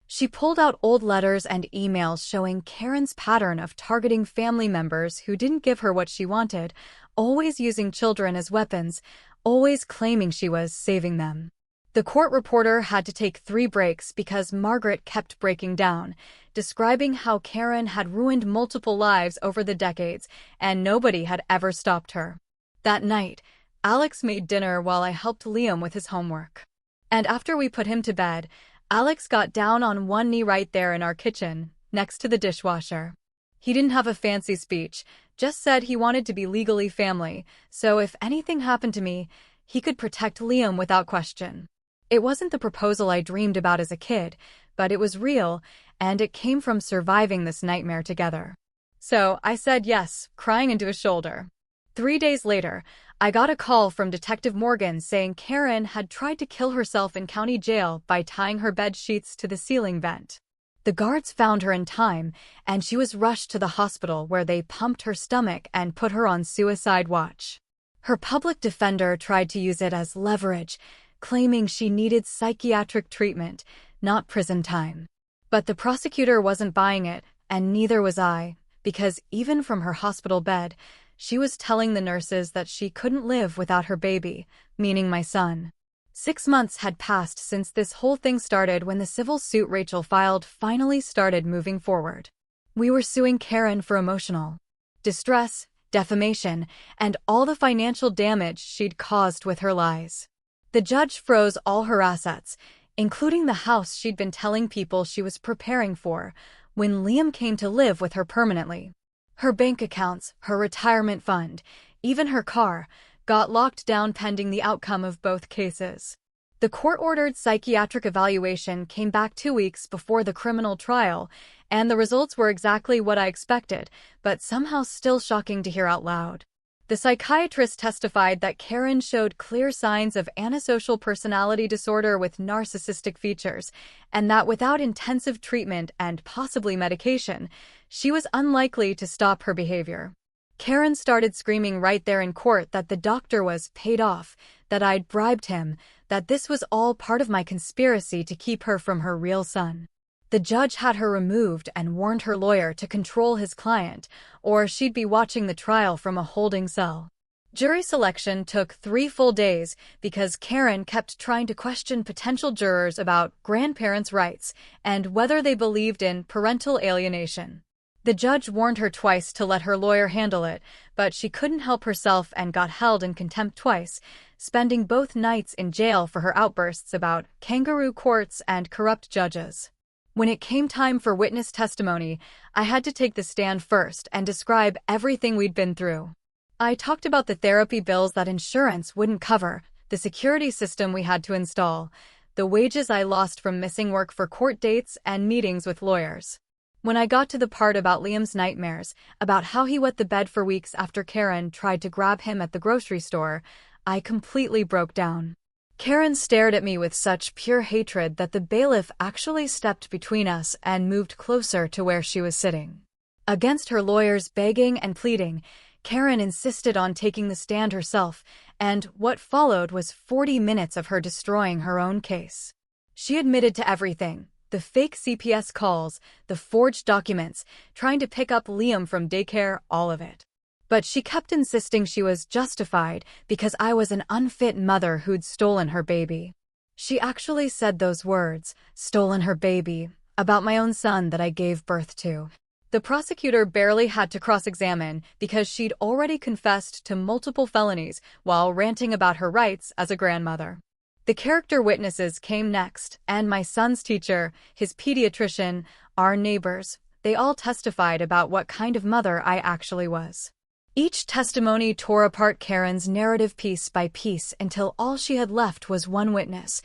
She pulled out old letters and emails showing Karen's pattern of targeting family members who didn't give her what she wanted, always using children as weapons, always claiming she was saving them. The court reporter had to take 3 breaks because Margaret kept breaking down, describing how Karen had ruined multiple lives over the decades and nobody had ever stopped her. That night, Alex made dinner while I helped Liam with his homework. And after we put him to bed, Alex got down on one knee right there in our kitchen, next to the dishwasher. He didn't have a fancy speech, just said he wanted to be legally family, so if anything happened to me, he could protect Liam without question. It wasn't the proposal I dreamed about as a kid, but it was real, and it came from surviving this nightmare together. So I said yes, crying into his shoulder. 3 days later, I got a call from Detective Morgan saying Karen had tried to kill herself in county jail by tying her bed sheets to the ceiling vent. The guards found her in time, and she was rushed to the hospital where they pumped her stomach and put her on suicide watch. Her public defender tried to use it as leverage, claiming she needed psychiatric treatment, not prison time. But the prosecutor wasn't buying it, and neither was I, because even from her hospital bed, she was telling the nurses that she couldn't live without her baby, meaning my son. 6 months had passed since this whole thing started when the civil suit Rachel filed finally started moving forward. We were suing Karen for emotional distress, defamation, and all the financial damage she'd caused with her lies. The judge froze all her assets, including the house she'd been telling people she was preparing for, when Liam came to live with her permanently. Her bank accounts, her retirement fund, even her car, got locked down pending the outcome of both cases. The court-ordered psychiatric evaluation came back 2 weeks before the criminal trial, and the results were exactly what I expected, but somehow still shocking to hear out loud. The psychiatrist testified that Karen showed clear signs of antisocial personality disorder with narcissistic features, and that without intensive treatment and possibly medication, she was unlikely to stop her behavior. Karen started screaming right there in court that the doctor was paid off, that I'd bribed him, that this was all part of my conspiracy to keep her from her real son. The judge had her removed and warned her lawyer to control his client, or she'd be watching the trial from a holding cell. Jury selection took 3 full days because Karen kept trying to question potential jurors about grandparents' rights and whether they believed in parental alienation. The judge warned her twice to let her lawyer handle it, but she couldn't help herself and got held in contempt twice, spending both nights in jail for her outbursts about kangaroo courts and corrupt judges. When it came time for witness testimony, I had to take the stand first and describe everything we'd been through. I talked about the therapy bills that insurance wouldn't cover, the security system we had to install, the wages I lost from missing work for court dates and meetings with lawyers. When I got to the part about Liam's nightmares, about how he wet the bed for weeks after Karen tried to grab him at the grocery store, I completely broke down. Karen stared at me with such pure hatred that the bailiff actually stepped between us and moved closer to where she was sitting. Against her lawyer's begging and pleading, Karen insisted on taking the stand herself, and what followed was 40 minutes of her destroying her own case. She admitted to everything: the fake CPS calls, the forged documents, trying to pick up Liam from daycare, all of it. But she kept insisting she was justified because I was an unfit mother who'd stolen her baby. She actually said those words, stolen her baby, about my own son that I gave birth to. The prosecutor barely had to cross-examine because she'd already confessed to multiple felonies while ranting about her rights as a grandmother. The character witnesses came next, and my son's teacher, his pediatrician, our neighbors, they all testified about what kind of mother I actually was. Each testimony tore apart Karen's narrative piece by piece until all she had left was one witness,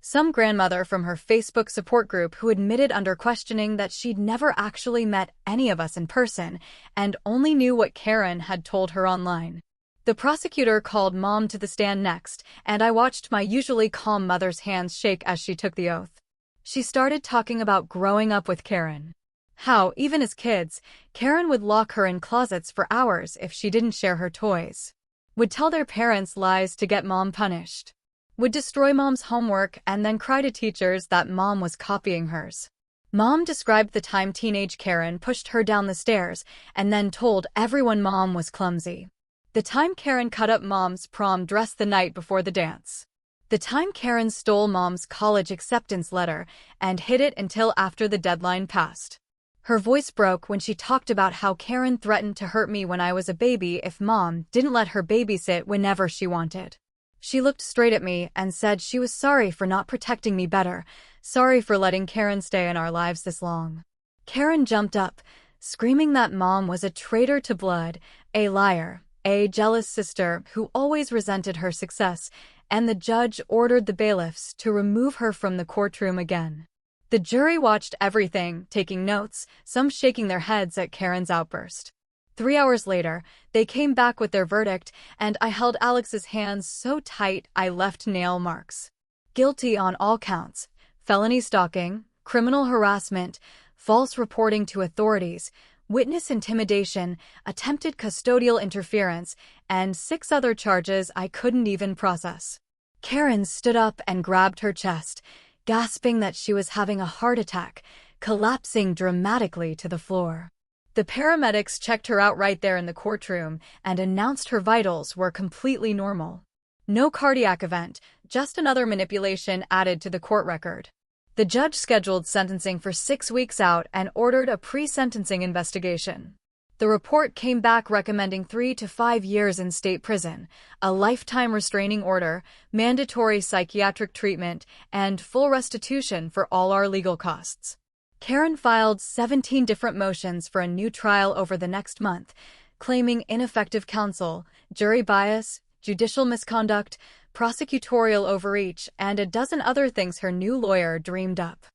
some grandmother from her Facebook support group who admitted under questioning that she'd never actually met any of us in person and only knew what Karen had told her online. The prosecutor called Mom to the stand next, and I watched my usually calm mother's hands shake as she took the oath. She started talking about growing up with Karen. How, even as kids, Karen would lock her in closets for hours if she didn't share her toys. Would tell their parents lies to get Mom punished. Would destroy Mom's homework and then cry to teachers that Mom was copying hers. Mom described the time teenage Karen pushed her down the stairs and then told everyone Mom was clumsy. The time Karen cut up Mom's prom dress the night before the dance. The time Karen stole Mom's college acceptance letter and hid it until after the deadline passed. Her voice broke when she talked about how Karen threatened to hurt me when I was a baby if Mom didn't let her babysit whenever she wanted. She looked straight at me and said she was sorry for not protecting me better, sorry for letting Karen stay in our lives this long. Karen jumped up, screaming that Mom was a traitor to blood, a liar, a jealous sister who always resented her success, and the judge ordered the bailiffs to remove her from the courtroom again. The jury watched everything, taking notes, some shaking their heads at Karen's outburst. 3 hours later, they came back with their verdict, and I held Alex's hands so tight I left nail marks. Guilty on all counts: felony stalking, criminal harassment, false reporting to authorities, witness intimidation, attempted custodial interference, and 6 other charges I couldn't even process. Karen stood up and grabbed her chest, gasping that she was having a heart attack, collapsing dramatically to the floor. The paramedics checked her out right there in the courtroom and announced her vitals were completely normal. No cardiac event, just another manipulation added to the court record. The judge scheduled sentencing for 6 weeks out and ordered a pre-sentencing investigation. The report came back recommending 3 to 5 years in state prison, a lifetime restraining order, mandatory psychiatric treatment, and full restitution for all our legal costs. Karen filed 17 different motions for a new trial over the next month, claiming ineffective counsel, jury bias, judicial misconduct, prosecutorial overreach, and a dozen other things her new lawyer dreamed up.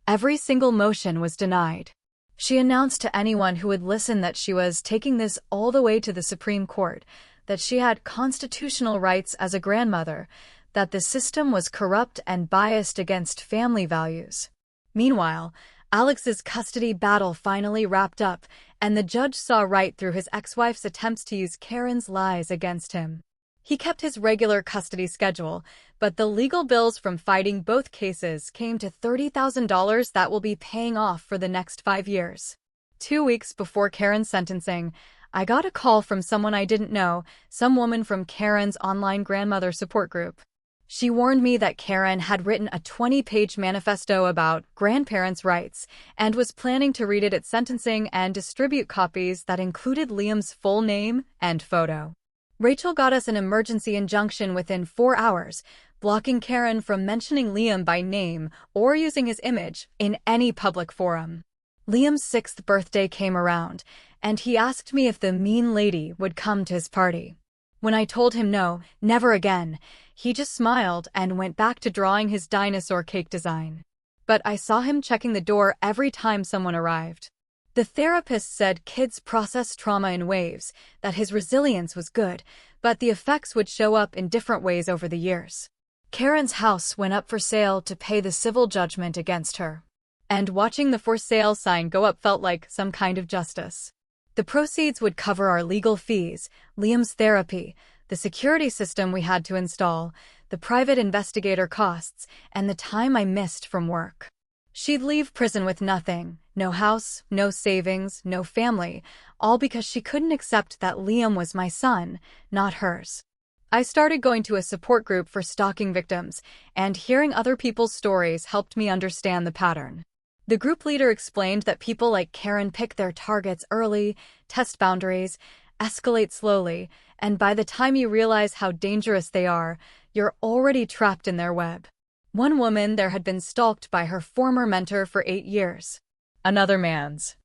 Every single motion was denied. She announced to anyone who would listen that she was taking this all the way to the Supreme Court, that she had constitutional rights as a grandmother, that the system was corrupt and biased against family values. Meanwhile, Alex's custody battle finally wrapped up, and the judge saw right through his ex-wife's attempts to use Karen's lies against him. He kept his regular custody schedule, but the legal bills from fighting both cases came to $30,000 that will be paying off for the next 5 years. 2 weeks before Karen's sentencing, I got a call from someone I didn't know, some woman from Karen's online grandmother support group. She warned me that Karen had written a 20-page manifesto about grandparents' rights and was planning to read it at sentencing and distribute copies that included Liam's full name and photo. Rachel got us an emergency injunction within 4 hours, blocking Karen from mentioning Liam by name or using his image in any public forum. Liam's 6th birthday came around, and he asked me if the mean lady would come to his party. When I told him no, never again, he just smiled and went back to drawing his dinosaur cake design. But I saw him checking the door every time someone arrived. The therapist said kids process trauma in waves, that his resilience was good, but the effects would show up in different ways over the years. Karen's house went up for sale to pay the civil judgment against her. And watching the for sale sign go up felt like some kind of justice. The proceeds would cover our legal fees, Liam's therapy, the security system we had to install, the private investigator costs, and the time I missed from work. She'd leave prison with nothing, no house, no savings, no family, all because she couldn't accept that Liam was my son, not hers. I started going to a support group for stalking victims, and hearing other people's stories helped me understand the pattern. The group leader explained that people like Karen pick their targets early, test boundaries, escalate slowly, and by the time you realize how dangerous they are, you're already trapped in their web. One woman there had been stalked by her former mentor for 8 years. Another man's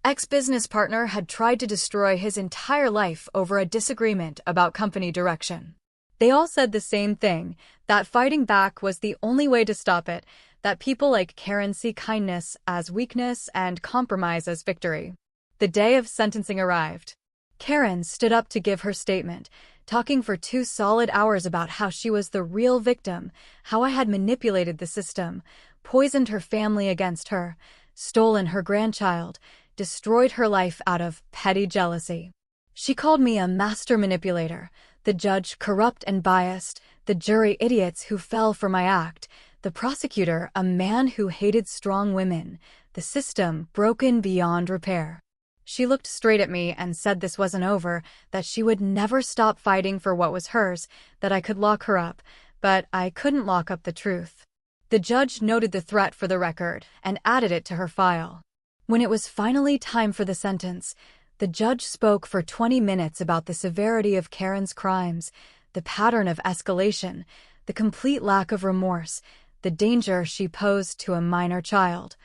ex-business partner had tried to destroy his entire life over a disagreement about company direction. They all said the same thing, that fighting back was the only way to stop it, that people like Karen see kindness as weakness and compromise as victory. The day of sentencing arrived. Karen stood up to give her statement, talking for 2 solid hours about how she was the real victim, how I had manipulated the system, poisoned her family against her, stolen her grandchild, destroyed her life out of petty jealousy. She called me a master manipulator, the judge corrupt and biased, the jury idiots who fell for my act, the prosecutor a man who hated strong women, the system broken beyond repair. She looked straight at me and said this wasn't over, that she would never stop fighting for what was hers, that I could lock her up, but I couldn't lock up the truth. The judge noted the threat for the record and added it to her file. When it was finally time for the sentence, the judge spoke for 20 minutes about the severity of Karen's crimes, the pattern of escalation, the complete lack of remorse, the danger she posed to a minor child,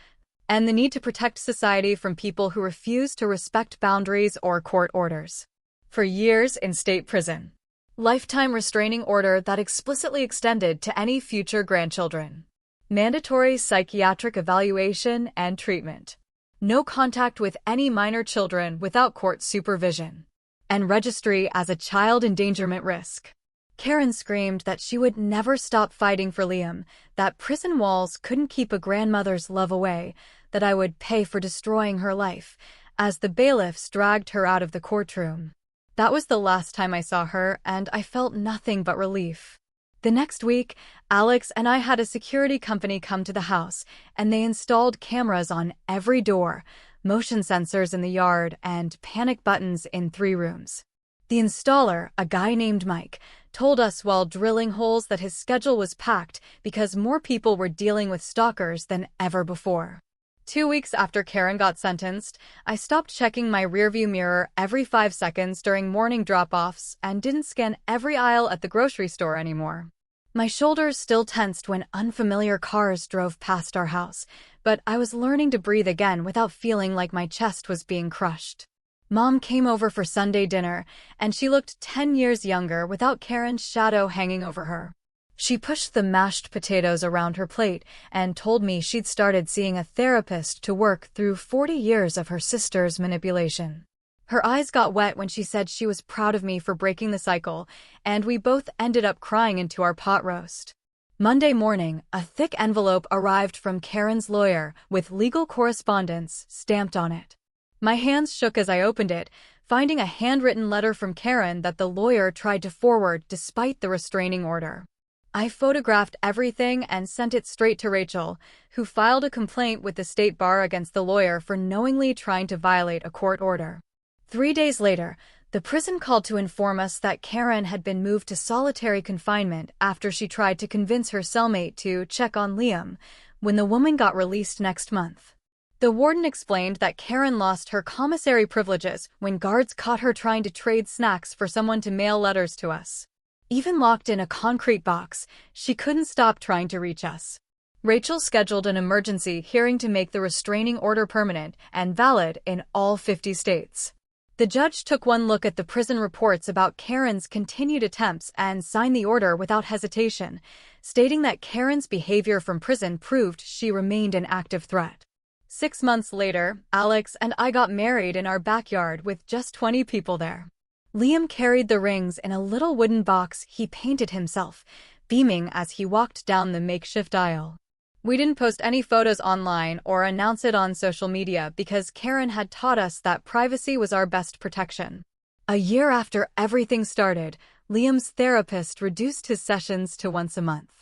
and the need to protect society from people who refuse to respect boundaries or court orders. For years in state prison. Lifetime restraining order that explicitly extended to any future grandchildren. Mandatory psychiatric evaluation and treatment. No contact with any minor children without court supervision. And registry as a child endangerment risk. Karen screamed that she would never stop fighting for Liam, that prison walls couldn't keep a grandmother's love away, that I would pay for destroying her life, as the bailiffs dragged her out of the courtroom. That was the last time I saw her, and I felt nothing but relief. The next week, Alex and I had a security company come to the house, and they installed cameras on every door, motion sensors in the yard, and panic buttons in 3 rooms. The installer, a guy named Mike, told us while drilling holes that his schedule was packed because more people were dealing with stalkers than ever before. 2 weeks after Karen got sentenced, I stopped checking my rearview mirror every 5 seconds during morning drop-offs and didn't scan every aisle at the grocery store anymore. My shoulders still tensed when unfamiliar cars drove past our house, but I was learning to breathe again without feeling like my chest was being crushed. Mom came over for Sunday dinner, and she looked 10 years younger without Karen's shadow hanging over her. She pushed the mashed potatoes around her plate and told me she'd started seeing a therapist to work through 40 years of her sister's manipulation. Her eyes got wet when she said she was proud of me for breaking the cycle, and we both ended up crying into our pot roast. Monday morning, a thick envelope arrived from Karen's lawyer with legal correspondence stamped on it. My hands shook as I opened it, finding a handwritten letter from Karen that the lawyer tried to forward despite the restraining order. I photographed everything and sent it straight to Rachel, who filed a complaint with the state bar against the lawyer for knowingly trying to violate a court order. 3 days later, the prison called to inform us that Karen had been moved to solitary confinement after she tried to convince her cellmate to check on Liam, when the woman got released next month. The warden explained that Karen lost her commissary privileges when guards caught her trying to trade snacks for someone to mail letters to us. Even locked in a concrete box, she couldn't stop trying to reach us. Rachel scheduled an emergency hearing to make the restraining order permanent and valid in all 50 states. The judge took one look at the prison reports about Karen's continued attempts and signed the order without hesitation, stating that Karen's behavior from prison proved she remained an active threat. 6 months later, Alex and I got married in our backyard with just 20 people there. Liam carried the rings in a little wooden box he painted himself, beaming as he walked down the makeshift aisle. We didn't post any photos online or announce it on social media because Karen had taught us that privacy was our best protection. A year after everything started, Liam's therapist reduced his sessions to once a month.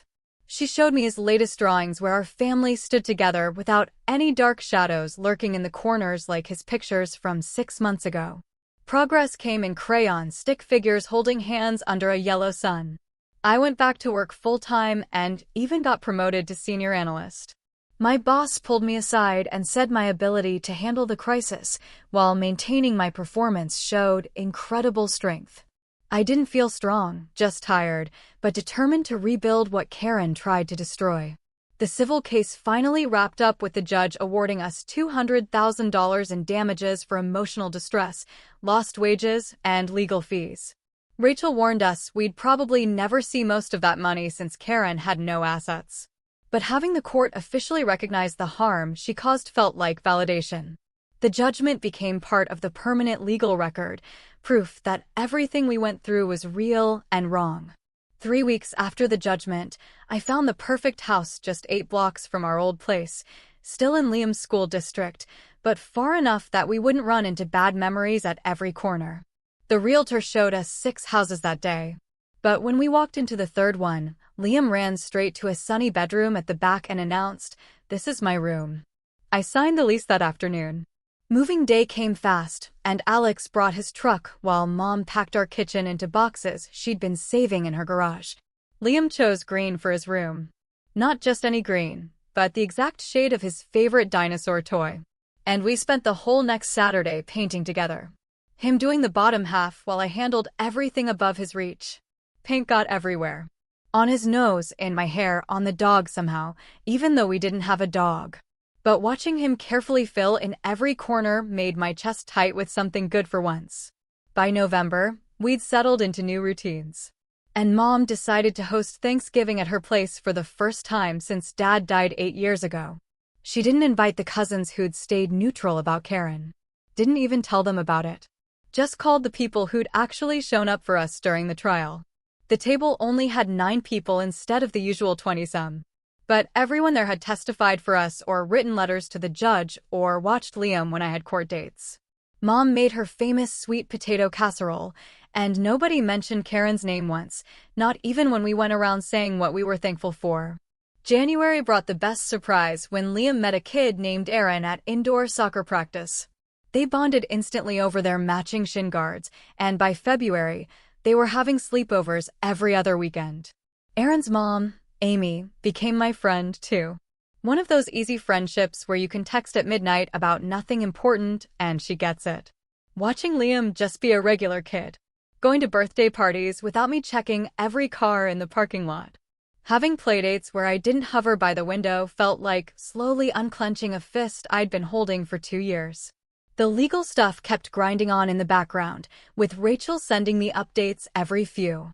She showed me his latest drawings where our family stood together without any dark shadows lurking in the corners like his pictures from 6 months ago. Progress came in crayon stick figures holding hands under a yellow sun. I went back to work full-time and even got promoted to senior analyst. My boss pulled me aside and said my ability to handle the crisis while maintaining my performance showed incredible strength. I didn't feel strong, just tired, but determined to rebuild what Karen tried to destroy. The civil case finally wrapped up with the judge awarding us $200,000 in damages for emotional distress, lost wages, and legal fees. Rachel warned us we'd probably never see most of that money since Karen had no assets. But having the court officially recognize the harm she caused felt like validation. The judgment became part of the permanent legal record, proof that everything we went through was real and wrong. 3 weeks after the judgment, I found the perfect house just 8 blocks from our old place, still in Liam's school district, but far enough that we wouldn't run into bad memories at every corner. The realtor showed us 6 houses that day. But when we walked into the 3rd one, Liam ran straight to a sunny bedroom at the back and announced, "This is my room." I signed the lease that afternoon. Moving day came fast, and Alex brought his truck while Mom packed our kitchen into boxes she'd been saving in her garage. Liam chose green for his room. Not just any green, but the exact shade of his favorite dinosaur toy. And we spent the whole next Saturday painting together. Him doing the bottom half while I handled everything above his reach. Paint got everywhere. On his nose, in my hair, on the dog somehow, even though we didn't have a dog. But watching him carefully fill in every corner made my chest tight with something good for once. By November, we'd settled into new routines. And Mom decided to host Thanksgiving at her place for the first time since Dad died 8 years ago. She didn't invite the cousins who'd stayed neutral about Karen. Didn't even tell them about it. Just called the people who'd actually shown up for us during the trial. The table only had 9 people instead of the usual 20-some. But everyone there had testified for us or written letters to the judge or watched Liam when I had court dates. Mom made her famous sweet potato casserole, and nobody mentioned Karen's name once, not even when we went around saying what we were thankful for. January brought the best surprise when Liam met a kid named Aaron at indoor soccer practice. They bonded instantly over their matching shin guards, and by February, they were having sleepovers every other weekend. Aaron's mom, Amy, became my friend, too. One of those easy friendships where you can text at midnight about nothing important and she gets it. Watching Liam just be a regular kid. Going to birthday parties without me checking every car in the parking lot. Having playdates where I didn't hover by the window felt like slowly unclenching a fist I'd been holding for 2 years. The legal stuff kept grinding on in the background, with Rachel sending me updates every few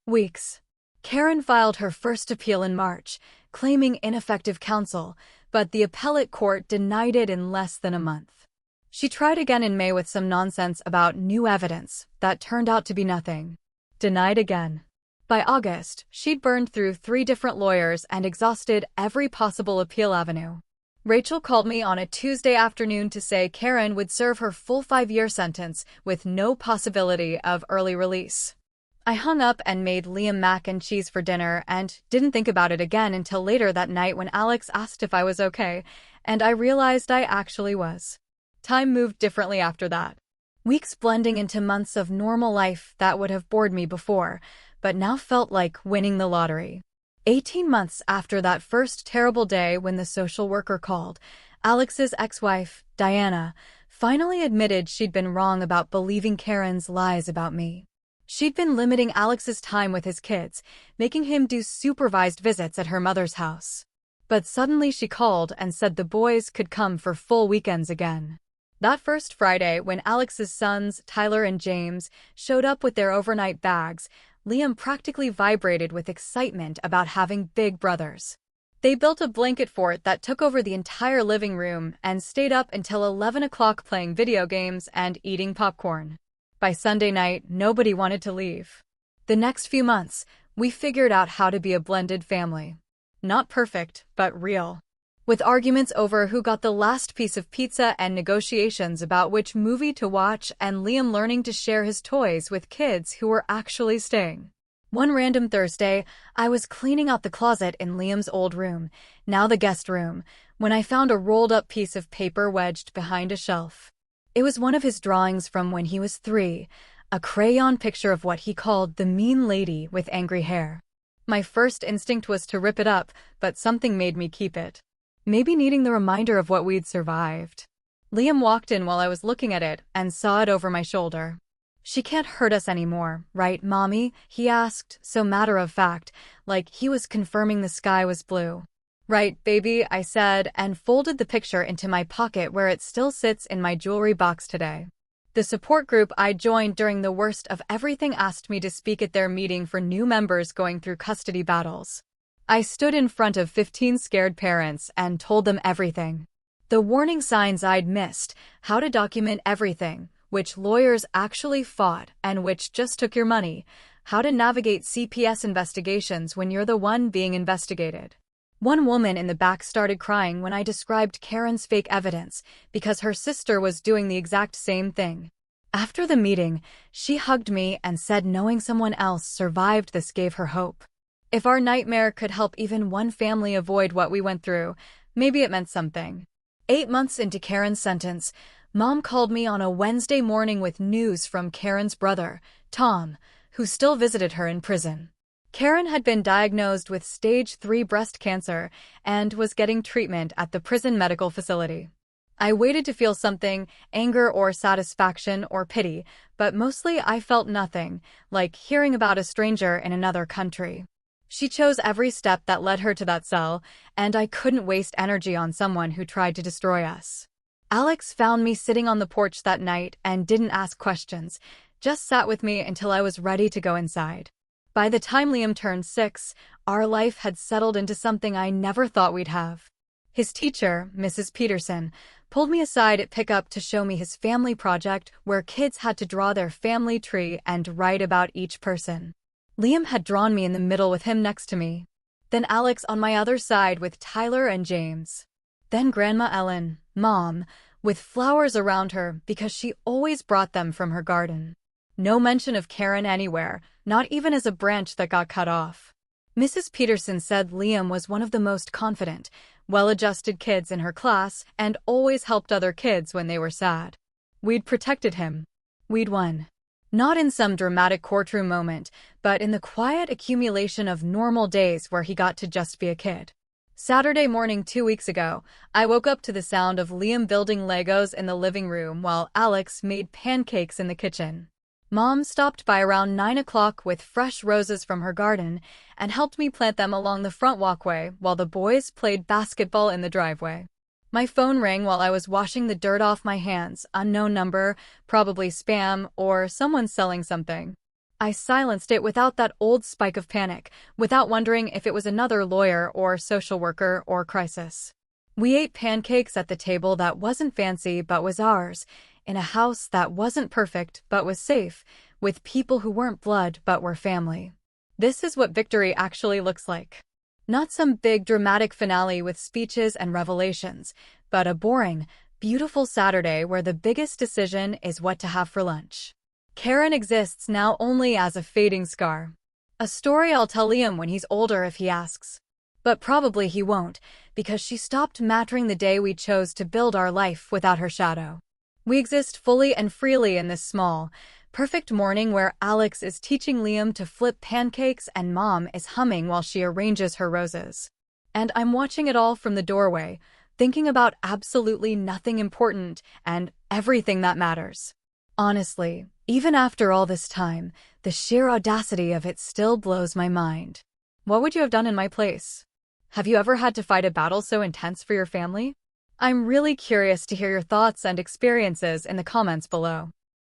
weeks. Karen filed her first appeal in March, claiming ineffective counsel, but the appellate court denied it in less than a month. She tried again in May with some nonsense about new evidence that turned out to be nothing. Denied again. By August, she'd burned through 3 different lawyers and exhausted every possible appeal avenue. Rachel called me on a Tuesday afternoon to say Karen would serve her full 5-year sentence with no possibility of early release. I hung up and made Liam mac and cheese for dinner and didn't think about it again until later that night when Alex asked if I was okay, and I realized I actually was. Time moved differently after that. Weeks blending into months of normal life that would have bored me before, but now felt like winning the lottery. 18 months after that first terrible day when the social worker called, Alex's ex-wife, Diana, finally admitted she'd been wrong about believing Karen's lies about me. She'd been limiting Alex's time with his kids, making him do supervised visits at her mother's house. But suddenly she called and said the boys could come for full weekends again. That first Friday, when Alex's sons, Tyler and James, showed up with their overnight bags, Liam practically vibrated with excitement about having big brothers. They built a blanket fort that took over the entire living room and stayed up until 11 o'clock playing video games and eating popcorn. By Sunday night, nobody wanted to leave. The next few months, we figured out how to be a blended family. Not perfect, but real. With arguments over who got the last piece of pizza and negotiations about which movie to watch and Liam learning to share his toys with kids who were actually staying. One random Thursday, I was cleaning out the closet in Liam's old room, now the guest room, when I found a rolled-up piece of paper wedged behind a shelf. It was one of his drawings from when he was 3, a crayon picture of what he called the mean lady with angry hair. My first instinct was to rip it up, but something made me keep it. Maybe needing the reminder of what we'd survived. Liam walked in while I was looking at it and saw it over my shoulder. "She can't hurt us anymore, right, Mommy?" he asked, so matter-of-fact, like he was confirming the sky was blue. "Right, baby," I said, and folded the picture into my pocket where it still sits in my jewelry box today. The support group I joined during the worst of everything asked me to speak at their meeting for new members going through custody battles. I stood in front of 15 scared parents and told them everything. The warning signs I'd missed, how to document everything, which lawyers actually fought and which just took your money, how to navigate CPS investigations when you're the one being investigated. One woman in the back started crying when I described Karen's fake evidence because her sister was doing the exact same thing. After the meeting, she hugged me and said knowing someone else survived this gave her hope. If our nightmare could help even one family avoid what we went through, maybe it meant something. 8 months into Karen's sentence, Mom called me on a Wednesday morning with news from Karen's brother, Tom, who still visited her in prison. Karen had been diagnosed with stage 3 breast cancer and was getting treatment at the prison medical facility. I waited to feel something, anger or satisfaction or pity, but mostly I felt nothing, like hearing about a stranger in another country. She chose every step that led her to that cell, and I couldn't waste energy on someone who tried to destroy us. Alex found me sitting on the porch that night and didn't ask questions, just sat with me until I was ready to go inside. By the time Liam turned 6, our life had settled into something I never thought we'd have. His teacher, Mrs. Peterson, pulled me aside at pickup to show me his family project where kids had to draw their family tree and write about each person. Liam had drawn me in the middle with him next to me. Then Alex on my other side with Tyler and James. Then Grandma Ellen, Mom, with flowers around her because she always brought them from her garden. No mention of Karen anywhere, not even as a branch that got cut off. Mrs. Peterson said Liam was one of the most confident, well-adjusted kids in her class and always helped other kids when they were sad. We'd protected him. We'd won. Not in some dramatic courtroom moment, but in the quiet accumulation of normal days where he got to just be a kid. Saturday morning 2 weeks ago, I woke up to the sound of Liam building Legos in the living room while Alex made pancakes in the kitchen. Mom stopped by around 9 o'clock with fresh roses from her garden and helped me plant them along the front walkway while the boys played basketball in the driveway. My phone rang while I was washing the dirt off my hands, unknown number, probably spam, or someone selling something. I silenced it without that old spike of panic, without wondering if it was another lawyer or social worker or crisis. We ate pancakes at the table that wasn't fancy but was ours, in a house that wasn't perfect but was safe, with people who weren't blood but were family. This is what victory actually looks like. Not some big dramatic finale with speeches and revelations, but a boring, beautiful Saturday where the biggest decision is what to have for lunch. Karen exists now only as a fading scar. A story I'll tell Liam when he's older if he asks. But probably he won't, because she stopped mattering the day we chose to build our life without her shadow. We exist fully and freely in this small, perfect morning where Alex is teaching Liam to flip pancakes and Mom is humming while she arranges her roses. And I'm watching it all from the doorway, thinking about absolutely nothing important and everything that matters. Honestly, even after all this time, the sheer audacity of it still blows my mind. What would you have done in my place? Have you ever had to fight a battle so intense for your family? I'm really curious to hear your thoughts and experiences in the comments below.